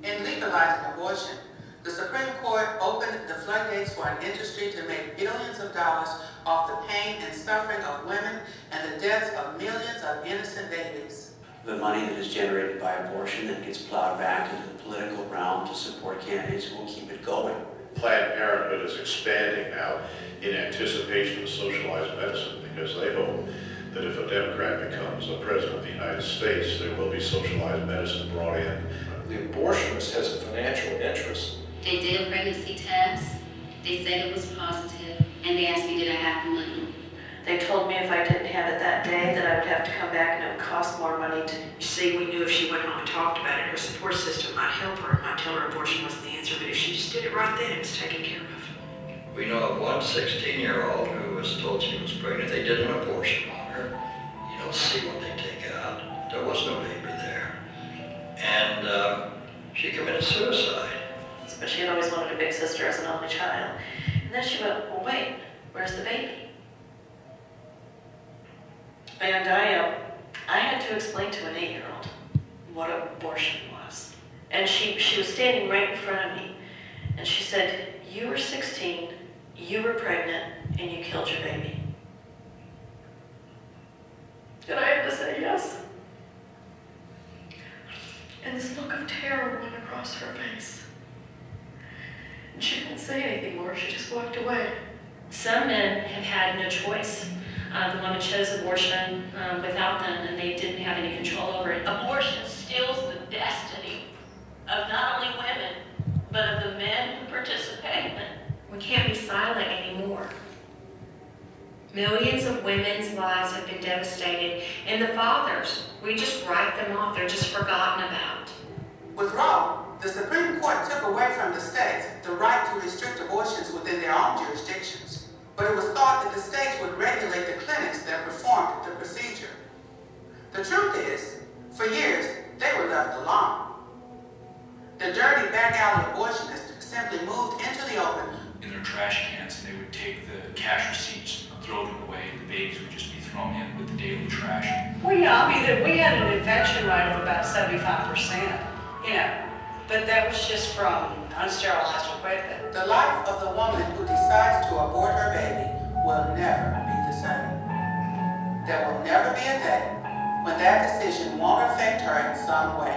In legalizing abortion, the Supreme Court opened the floodgates for an industry to make billions of dollars off the pain and suffering of women and the deaths of millions of innocent babies. The money that is generated by abortion then gets plowed back into the political realm to support candidates who will keep it going. Planned Parenthood is expanding now in anticipation of socialized medicine, because they hope that if a Democrat becomes a president of the United States, there will be socialized medicine brought in. The abortionist has a financial interest. They did a pregnancy test. They said it was positive, and they asked me, did I have the money? They told me if I didn't have it that day, that I would have to come back and it would cost more money to... You see, we knew if she went home and talked about it, her support system might help her and might tell her abortion wasn't the answer, but if she just did it right then, it was taken care of. We know of one 16-year-old who was told she was pregnant. They did an abortion on her. You don't see what they take out. There was no baby there. And she committed suicide. But she had always wanted a big sister as an only child. And then she went, well, wait, where's the baby? And I had to explain to an 8-year-old what abortion was. And she was standing right in front of me. And she said, you were 16, you were pregnant, and you killed your baby. And I had to say yes. And this look of terror went across her face. And she didn't say anything more, she just walked away. Some men have had no choice. The woman chose abortion without them, and they didn't have any control over it. Abortion steals the destiny of not only women, but of the men who participate in it. We can't be silent anymore. Millions of women's lives have been devastated, and the fathers, we just write them off. They're just forgotten about. With Roe, the Supreme Court took away from the states the right to restrict abortions within their own jurisdictions, but it was thought that the states would regulate the clinics that performed the procedure. The truth is, for years, they were left alone. The dirty back alley abortionists simply moved into the open in their trash cans, and they would take the cash receipts, throw them away, and the babies would just be thrown in with the daily trash. Well, yeah, I mean, we had an infection rate of about 75%, you know, but that was just from unsterilized equipment. The life of the woman who decides to abort her baby will never be the same. There will never be a day when that decision won't affect her in some way.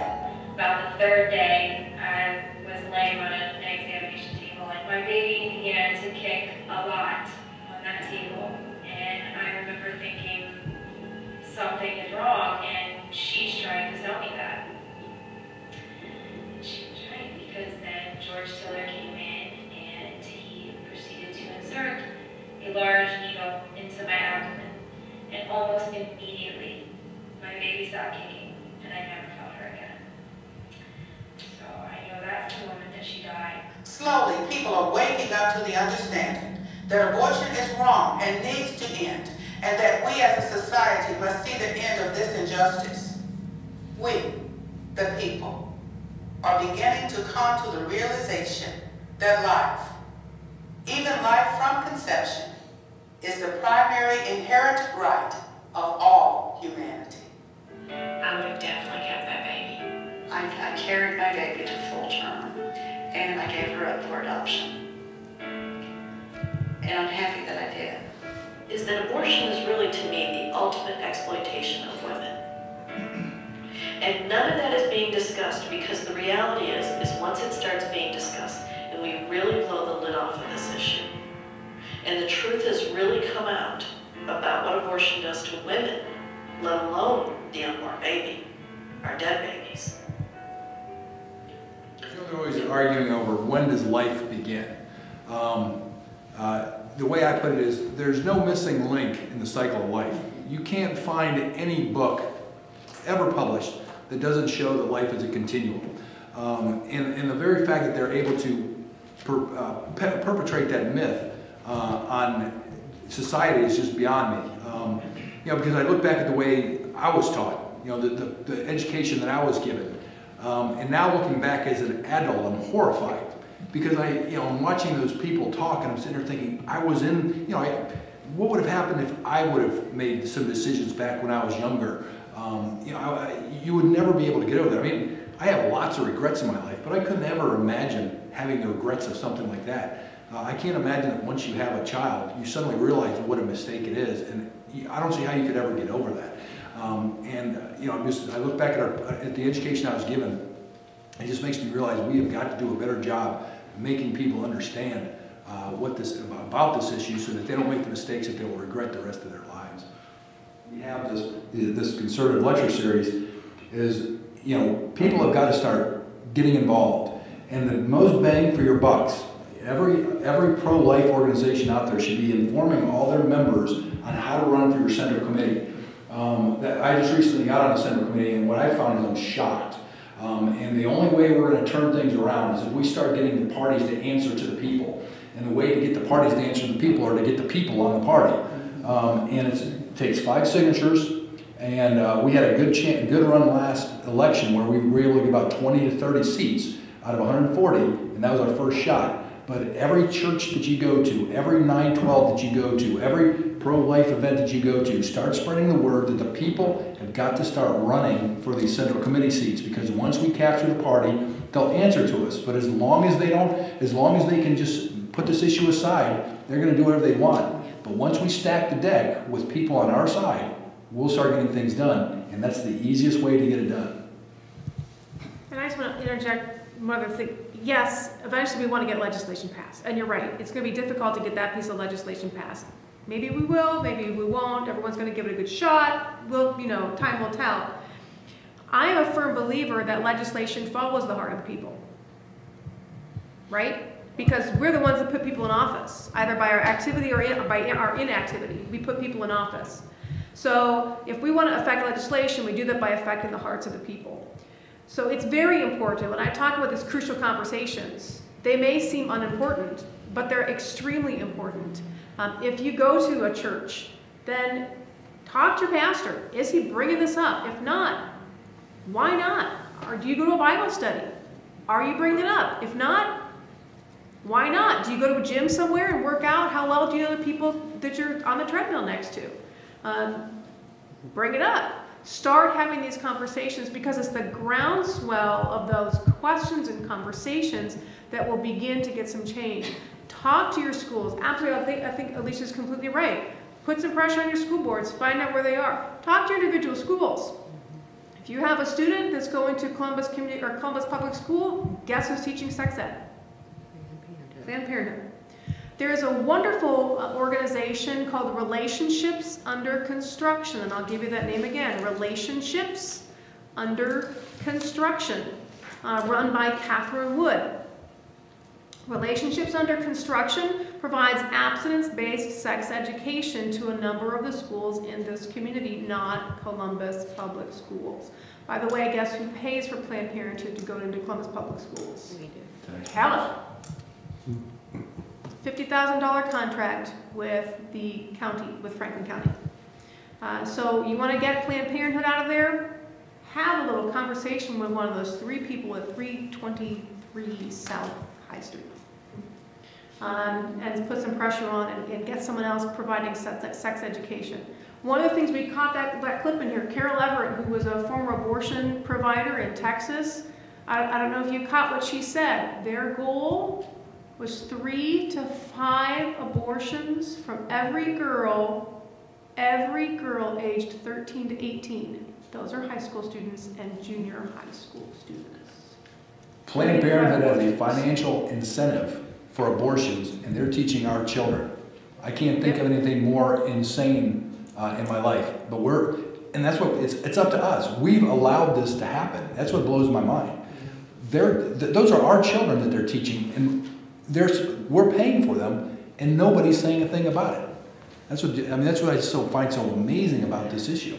About the third day, I was laying on an examination table, and my baby began to kick a lot on that table. And I remember thinking, something is wrong, and she's trying to tell me that. She was right, because then George Tiller came in, and he proceeded to insert a large needle into my abdomen. And almost immediately, my baby stopped kicking, and I never felt her again. So I know that's the moment that she died. Slowly, people are waking up to the understanding that abortion is wrong and needs to end, and that we as a society must see the end of this injustice. We, the people, are beginning to come to the realization that life, even life from conception, is the primary inherent right of all humanity. I would have definitely kept that baby. I carried my baby to full term, and I gave her up for adoption. And I'm happy that I did. Is that abortion is really, to me, the ultimate exploitation of women. And none of that is being discussed, because the reality is once it starts being discussed, and we really blow the lid off of this issue, and the truth has really come out about what abortion does to women, let alone the unborn baby, our dead babies. They're always arguing over when does life begin. The way I put it is there's no missing link in the cycle of life. You can't find any book ever published that doesn't show that life is a continuum. And the very fact that they're able to perpetrate that myth on society is just beyond me. You know, because I look back at the way I was taught, you know, the education that I was given. And now looking back as an adult, I'm horrified. Because I'm watching those people talk, and I'm sitting there thinking, I was in, what would have happened if I would have made some decisions back when I was younger? You would never be able to get over that. I mean, I have lots of regrets in my life, but I couldn't ever imagine having the regrets of something like that. I can't imagine that once you have a child, you suddenly realize what a mistake it is, and I don't see how you could ever get over that. I look back at the education I was given. It just makes me realize we have got to do a better job making people understand about this issue so that they don't make the mistakes that they will regret the rest of their lives. We have this concerted lecture series is, you know, people have got to start getting involved. And the most bang for your bucks, every pro-life organization out there should be informing all their members on how to run for your central committee. I just recently got on the central committee, and what I found is I'm shocked. And the only way we're going to turn things around is if we start getting the parties to answer to the people. And the way to get the parties to answer to the people are to get the people on the party. And it takes 5 signatures. And we had a good run last election where we were able to get about 20 to 30 seats out of 140, and that was our first shot. But every church that you go to, every 9/12 that you go to, every pro-life event that you go to, start spreading the word that the people have got to start running for these central committee seats, because once we capture the party, they'll answer to us. But as long as they can just put this issue aside, they're going to do whatever they want. But once we stack the deck with people on our side, we'll start getting things done, and that's the easiest way to get it done. And I just want to interject one other thing. Yes, eventually we want to get legislation passed, and you're right. It's going to be difficult to get that piece of legislation passed. Maybe we will, maybe we won't. Everyone's going to give it a good shot. We'll, you know, time will tell. I am a firm believer that legislation follows the heart of the people, right? Because we're the ones that put people in office, either by our activity or by our inactivity. We put people in office. So if we want to affect legislation, we do that by affecting the hearts of the people. So it's very important. When I talk about these crucial conversations, they may seem unimportant, but they're extremely important. If you go to a church, then talk to your pastor. Is he bringing this up? If not, why not? Or do you go to a Bible study? Are you bringing it up? If not, why not? Do you go to a gym somewhere and work out? How well do you know the people that you're on the treadmill next to? Bring it up. Start having these conversations, because it's the groundswell of those questions and conversations that will begin to get some change. Talk to your schools. Absolutely, I think Alicia's completely right. Put some pressure on your school boards. Find out where they are. Talk to your individual schools. If you have a student that's going to Columbus Community or Columbus Public School, guess who's teaching sex ed? Planned Parenthood. There is a wonderful organization called Relationships Under Construction, and I'll give you that name again, Relationships Under Construction, run by Catherine Wood. Relationships Under Construction provides abstinence-based sex education to a number of the schools in this community, not Columbus Public Schools. By the way, guess who pays for Planned Parenthood to go into Columbus Public Schools? We do. Healy. $50,000 contract with the county, with Franklin County. So you want to get Planned Parenthood out of there? Have a little conversation with one of those 3 people at 323 South High Street. And put some pressure on and get someone else providing sex education. One of the things we caught that clip in here, Carol Everett, who was a former abortion provider in Texas, I don't know if you caught what she said. Their goal was 3 to 5 abortions from every girl aged 13 to 18. Those are high school students and junior high school students. Planned Parenthood has a financial incentive for abortions, and they're teaching our children. I can't think of anything more insane in my life. But that's what it's up to us. We've allowed this to happen. That's what blows my mind. Those are our children that they're teaching, and we're paying for them, and nobody's saying a thing about it. That's what I find so amazing about this issue.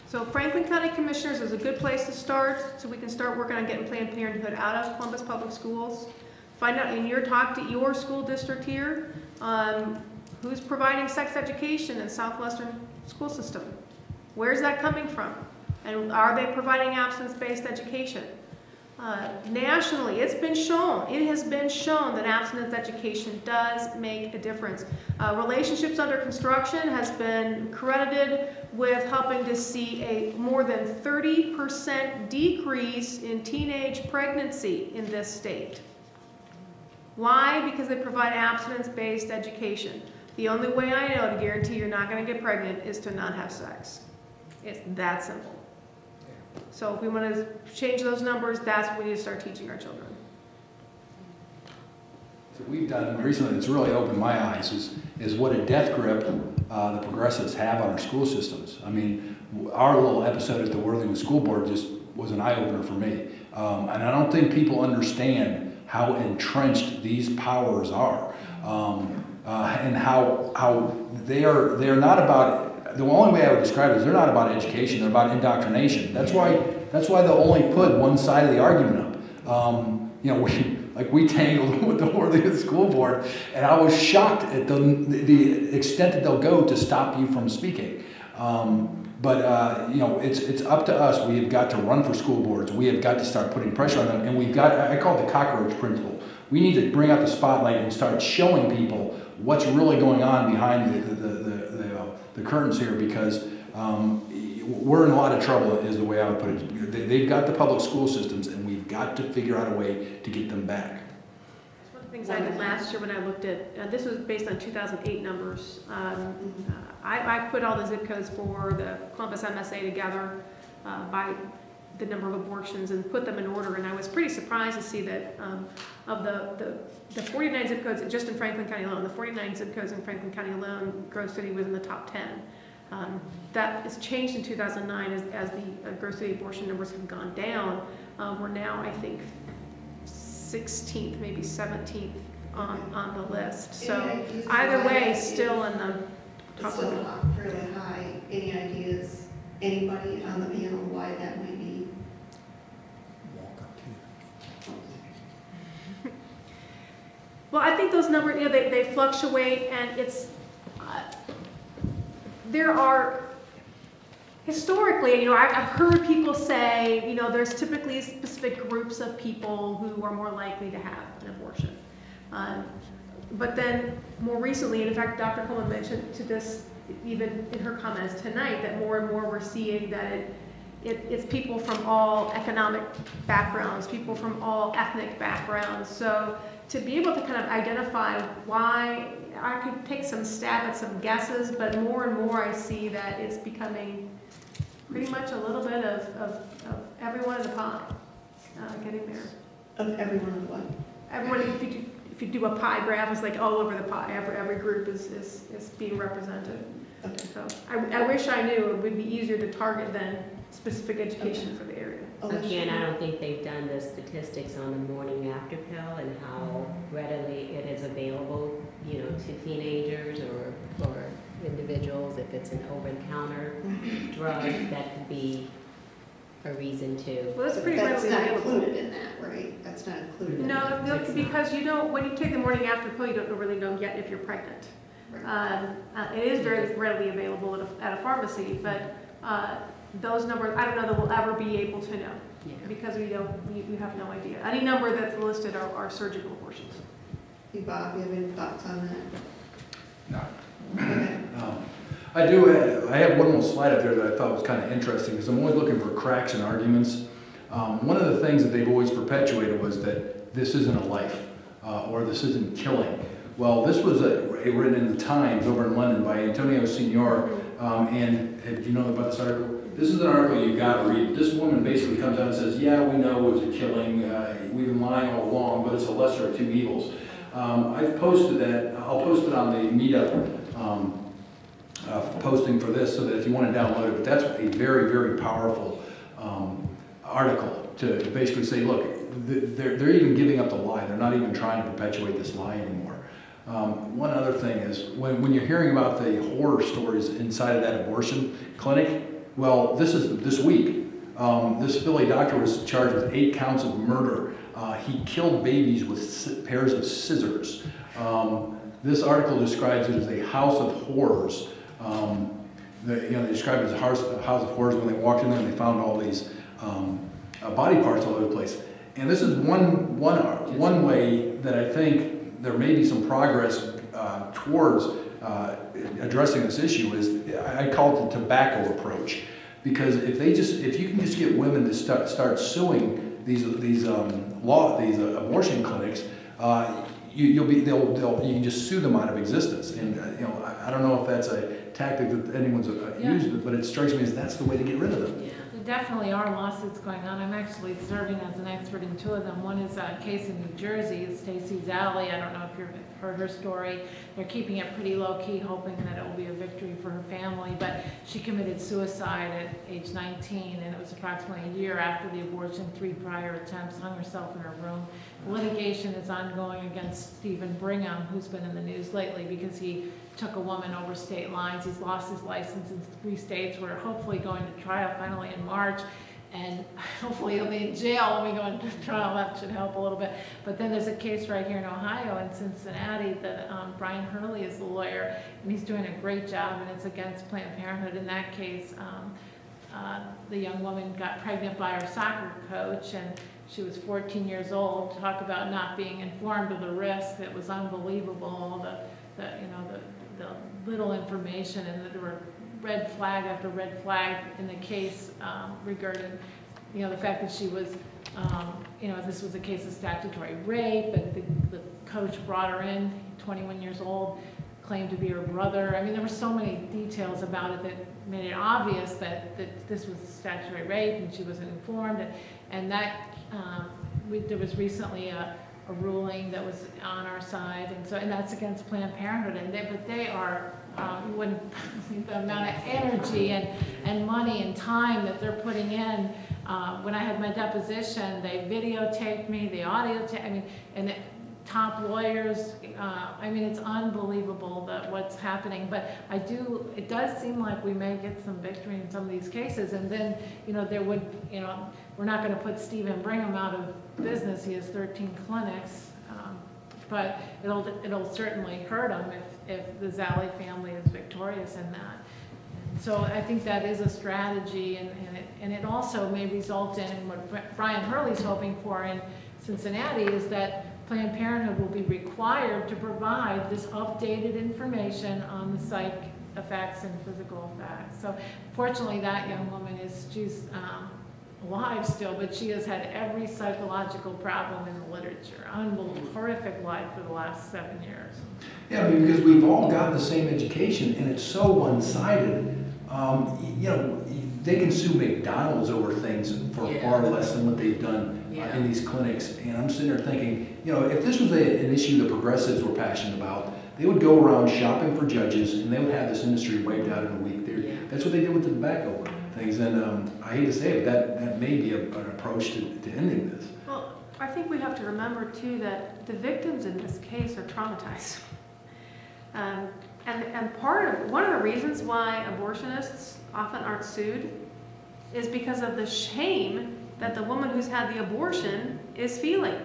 So Franklin County Commissioners is a good place to start, so we can start working on getting Planned Parenthood out of Columbus Public Schools. Find out talk to your school district here, who's providing sex education in Southwestern school system. Where's that coming from? And are they providing abstinence-based education? Nationally, it has been shown that abstinence education does make a difference. Relationships Under Construction has been credited with helping to see a more than 30% decrease in teenage pregnancy in this state. Why? Because they provide abstinence-based education. The only way I know to guarantee you're not going to get pregnant is to not have sex. It's that simple. So if we want to change those numbers, that's what we need to start teaching our children. that we've done recently that's really opened my eyes is what a death grip the progressives have on our school systems. I mean, our little episode at the Worthington School Board just was an eye-opener for me. And I don't think people understand how entrenched these powers are, and how they're not about, the only way I would describe it is they're not about education, they're about indoctrination. That's why they'll only put one side of the argument up. You know, we tangled with the Worthington School Board, and I was shocked at the extent that they'll go to stop you from speaking. But you know, it's up to us. We have got to run for school boards. We have got to start putting pressure on them, and we've got, I call it the cockroach principle. We need to bring out the spotlight and start showing people what's really going on behind the curtains here, because we're in a lot of trouble, is the way I would put it. They've got the public school systems, and we've got to figure out a way to get them back. One of the things I did last year when I looked at, this was based on 2008 numbers, I put all the zip codes for the Columbus MSA together by the number of abortions and put them in order, and I was pretty surprised to see that of the 49 zip codes just in Franklin County alone, the 49 zip codes in Franklin County alone, Grove City was in the top 10. That has changed in 2009 as the Grove City abortion numbers have gone down. We're now, I think, 16th, maybe 17th on the list. So either way, still in the top. Still fairly high. Any ideas, anybody on the panel, why that might be? Well, I think those numbers, you know, they fluctuate, and it's, there are, historically, you know, I've heard people say, you know, there's typically specific groups of people who are more likely to have an abortion. But then more recently, and in fact, Dr. Coleman mentioned to this even in her comments tonight, that more and more we're seeing that it's people from all economic backgrounds, people from all ethnic backgrounds. So to be able to kind of identify why, I could take some stab at some guesses, but more and more I see that it's becoming pretty much a little bit of everyone in the pie, getting there. Of everyone in what? Everyone, if you do a pie graph, it's like all over the pie. Every group is being represented. Okay. So I wish I knew it would be easier to target than specific education for the area. Again, I don't think they've done the statistics on the morning after pill and how readily it is available, you know, to teenagers or individuals. If it's an over-the-counter drug, that could be a reason to. Well, that's pretty readily not available. Included in that, right? That's not included. No, because you know, when you take the morning after pill, you don't really know yet if you're pregnant. Right. It is very readily available at a pharmacy, but those numbers, I don't know that we'll ever be able to know, because we have no idea. Any number that's listed are surgical abortions. Hey Bob, you have any thoughts on that? No. I do. I have one little slide up there that I thought was kind of interesting, because I'm always looking for cracks in arguments. One of the things that they've always perpetuated was that this isn't a life, or this isn't killing. Well, this was written in the Times over in London by Antonio Signor, and do you know about this article? This is an article you've got to read. This woman basically comes out and says, yeah, we know it was a killing, we've been lying all along, but it's a lesser of two evils. I've posted that, I'll post it on the meetup posting for this, so that if you want to download it, but that's a very, very powerful article to basically say, look, they're even giving up the lie. They're not even trying to perpetuate this lie anymore. One other thing is, when you're hearing about the horror stories inside of that abortion clinic, well, this week, this Philly doctor was charged with 8 counts of murder. He killed babies with pairs of scissors. This article describes it as a house of horrors. They describe it as a house of horrors. When they walked in there and they found all these body parts all over the place. And this is one way that I think there may be some progress towards addressing this issue. Is I call it the tobacco approach, because if you can just get women to start suing these abortion clinics, you can just sue them out of existence. And I don't know if that's a tactic that anyone's used, but it strikes me as that's the way to get rid of them. Yeah. definitely are lawsuits going on. I'm actually serving as an expert in two of them. One is a case in New Jersey, it's Stacy's Alley. I don't know if you've heard her story. They're keeping it pretty low-key, hoping that it will be a victory for her family. But she committed suicide at age 19, and it was approximately a year after the abortion, 3 prior attempts, hung herself in her room. Litigation is ongoing against Stephen Brigham, who's been in the news lately because he took a woman over state lines. He's lost his license in 3 states. We're hopefully going to trial finally in March, and hopefully he'll be in jail when we go into trial. That should help a little bit. But then there's a case right here in Ohio, in Cincinnati, that Brian Healy is the lawyer, and he's doing a great job, and it's against Planned Parenthood. In that case, the young woman got pregnant by her soccer coach, and she was 14 years old. Talk about not being informed of the risk. It was unbelievable. The little information, and there were red flag after red flag in the case regarding, the fact that she was, this was a case of statutory rape, and the coach brought her in, 21 years old, claimed to be her brother. I mean, there were so many details about it that made it obvious that this was statutory rape, and she wasn't informed, and that there was recently a ruling that was on our side, and that's against Planned Parenthood, but they are when the amount of energy and money and time that they're putting in. When I had my deposition, they videotaped me, they audio taped, and the top lawyers. It's unbelievable that what's happening. But it does seem like we may get some victory in some of these cases, and then there would we're not going to put Stephen Brigham out of business. He has 13 clinics, but it'll certainly hurt him if the Zally family is victorious in that. And so I think that is a strategy, and it also may result in what Brian Hurley's hoping for in Cincinnati is that Planned Parenthood will be required to provide this updated information on the psych effects and physical effects. So fortunately, that young woman she's alive still, but she has had every psychological problem in the literature. Horrific life for the last 7 years. Yeah, because we've all gotten the same education, and it's so one-sided. They can sue McDonald's over things for far less than what they've done in these clinics. And I'm sitting there thinking, if this was an issue the progressives were passionate about, they would go around shopping for judges, and they would have this industry wiped out in a week. That's what they did with the tobacco things. And I hate to say it, but that may be an approach to ending this. Well, I think we have to remember, too, that the victims in this case are traumatized. And one of the reasons why abortionists often aren't sued is because of the shame that the woman who's had the abortion is feeling.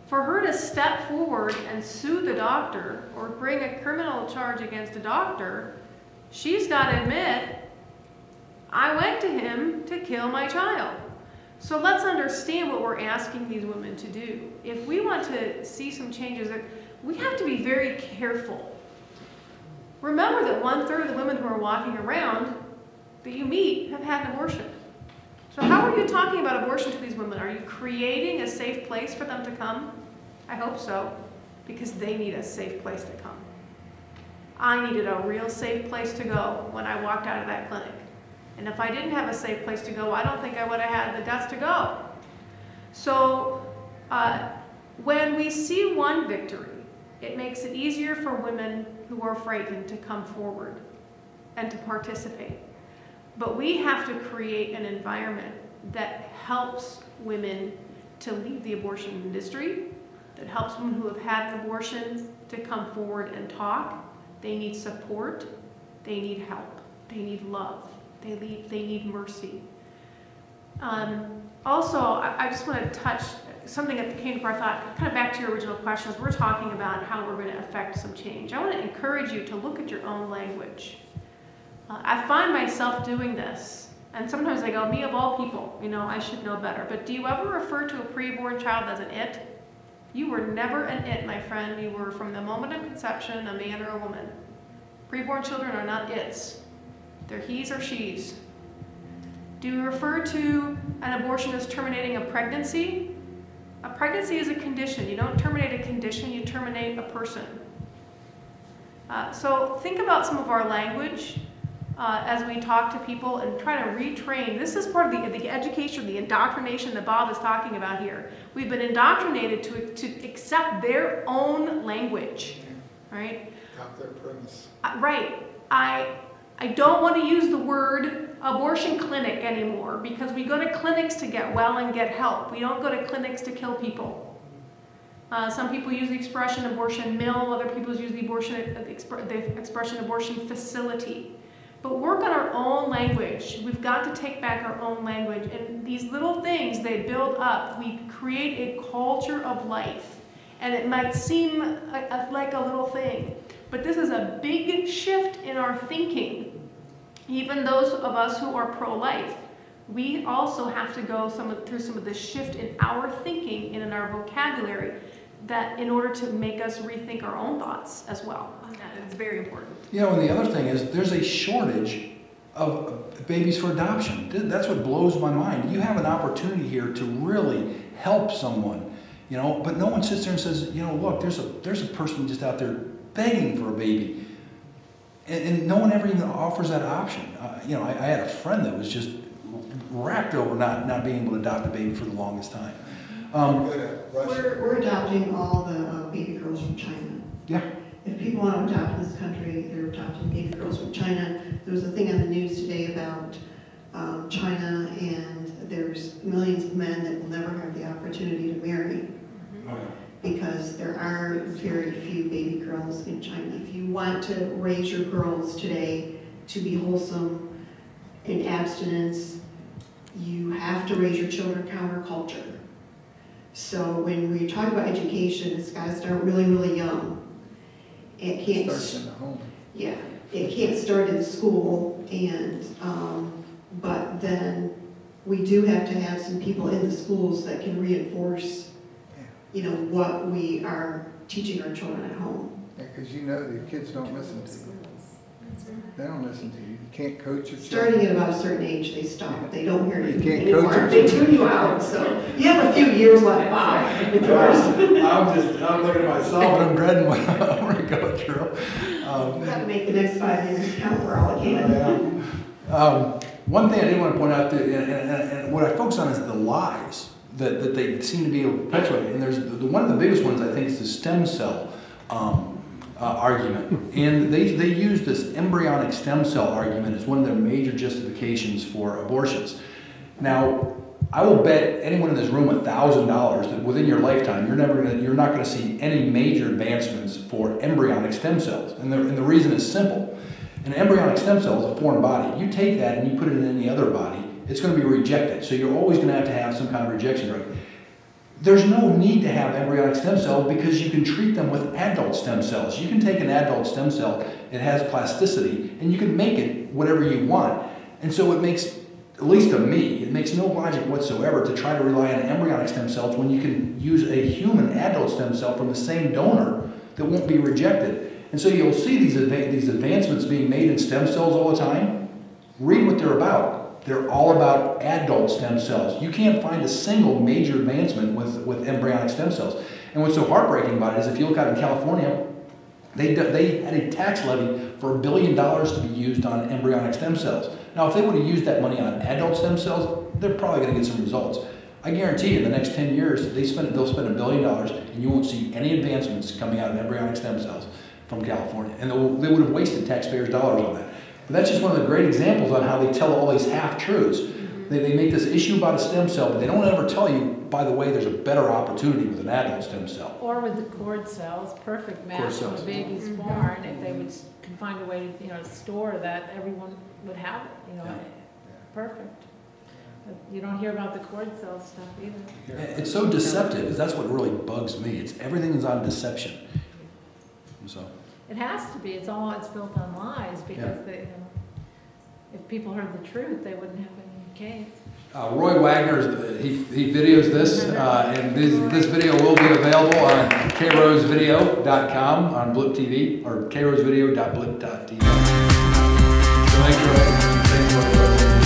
For her to step forward and sue the doctor or bring a criminal charge against a doctor, she's got to admit, I went to him to kill my child. So let's understand what we're asking these women to do. If we want to see some changes, we have to be very careful. Remember that 1/3 of the women who are walking around that you meet have had an abortion. So how are you talking about abortion to these women? Are you creating a safe place for them to come? I hope so, because they need a safe place to come. I needed a real safe place to go when I walked out of that clinic. And if I didn't have a safe place to go, I don't think I would have had the guts to go. So when we see one victory, it makes it easier for women who are frightened to come forward and to participate. But we have to create an environment that helps women to leave the abortion industry, that helps women who have had an abortion to come forward and talk. They need support, they need help, they need love, they need mercy. Also, I just want to touch something that came to our thought, kind of back to your original questions. We're talking about how we're going to affect some change. I want to encourage you to look at your own language. I find myself doing this, and sometimes I go, me of all people, I should know better. But do you ever refer to a preborn child as an it? You were never an it, my friend. You were, from the moment of conception, a man or a woman. Preborn children are not its. They're he's or she's. Do you refer to an abortion as terminating a pregnancy? A pregnancy is a condition. You don't terminate a condition, you terminate a person. So think about some of our language. as we talk to people and try to retrain. This is part of the education, the indoctrination that Bob is talking about here. We've been indoctrinated to accept their own language, right? Got their premise. Right. I don't want to use the word abortion clinic anymore because we go to clinics to get well and get help. We don't go to clinics to kill people. Some people use the expression abortion mill, other people use the expression abortion facility. But work on our own language. We've got to take back our own language. And these little things, they build up. We create a culture of life. And it might seem like a little thing, but this is a big shift in our thinking. Even those of us who are pro-life, we also have to go through some of this shift in our thinking and in our vocabulary that in order to make us rethink our own thoughts as well. It's very important. You know, and the other thing is there's a shortage of babies for adoption. That's what blows my mind. You have an opportunity here to really help someone, you know, but no one sits there and says, you know, look, there's a person just out there begging for a baby. And no one ever even offers that option. You know, I had a friend that was just racked over not being able to adopt a baby for the longest time. We're adopting all the baby girls from China. Yeah. If people want to adopt in this country, they're adopting baby girls from China. There was a thing on the news today about China, and there's millions of men that will never have the opportunity to marry because there are very few baby girls in China. If you want to raise your girls today to be wholesome in abstinence, you have to raise your children counterculture. So when we talk about education, it's got to start really, really young. It can't starts in the home. Yeah, it can't start in school, and but then we do have to have some people in the schools that can reinforce, you know, what we are teaching our children at home. Yeah, because you know the kids don't listen to you. They don't listen to you. You can't coach your Starting children. at about a certain age, they stop. They don't hear you can't anymore. coach They tune you out. So you have a few years left. Wow. I'm looking at myself and I'm dreading what I'm going to go through. You have to make the next 5 years count for all it can. One thing I did want to point out, and what I focus on is the lies that they seem to be able to perpetuate. And there's one of the biggest ones, I think, is the stem cell argument. And they use this embryonic stem cell argument as one of their major justifications for abortions. Now, I will bet anyone in this room $1,000 that within your lifetime you're not going to see any major advancements for embryonic stem cells. And the reason is simple. An embryonic stem cell is a foreign body. You take that and you put it in any other body, it's going to be rejected. So you're always going to have some kind of rejection rate. There's no need to have embryonic stem cells because you can treat them with adult stem cells. You can take an adult stem cell, it has plasticity, and you can make it whatever you want. And so it makes, at least to me, it makes no logic whatsoever to try to rely on embryonic stem cells when you can use a human adult stem cell from the same donor that won't be rejected. And so you'll see these advancements being made in stem cells all the time. Read what they're about. They're all about adult stem cells. You can't find a single major advancement with embryonic stem cells. And what's so heartbreaking about it is if you look out in California, they had a tax levy for $1 billion to be used on embryonic stem cells. Now, if they would have used that money on adult stem cells, they're probably going to get some results. I guarantee you in the next 10 years, they'll spend $1 billion and you won't see any advancements coming out of embryonic stem cells from California. And they would have wasted taxpayers' dollars on that. But that's just one of the great examples on how they tell all these half-truths. They make this issue about a stem cell, but they don't ever tell you, by the way, there's a better opportunity with an adult stem cell. Or with the cord cells, perfect match when a baby's born. If they can find a way to, store that, everyone would have it, perfect. But you don't hear about the cord cell stuff either. It's so deceptive. That's what really bugs me. Everything is on deception. So. It has to be. It's built on lies because if people heard the truth, they wouldn't have any case. Roy Wagner, he videos this, and this video will be available on krosevideo.com on Blip TV or krosevideo.blip.tv. So thank you.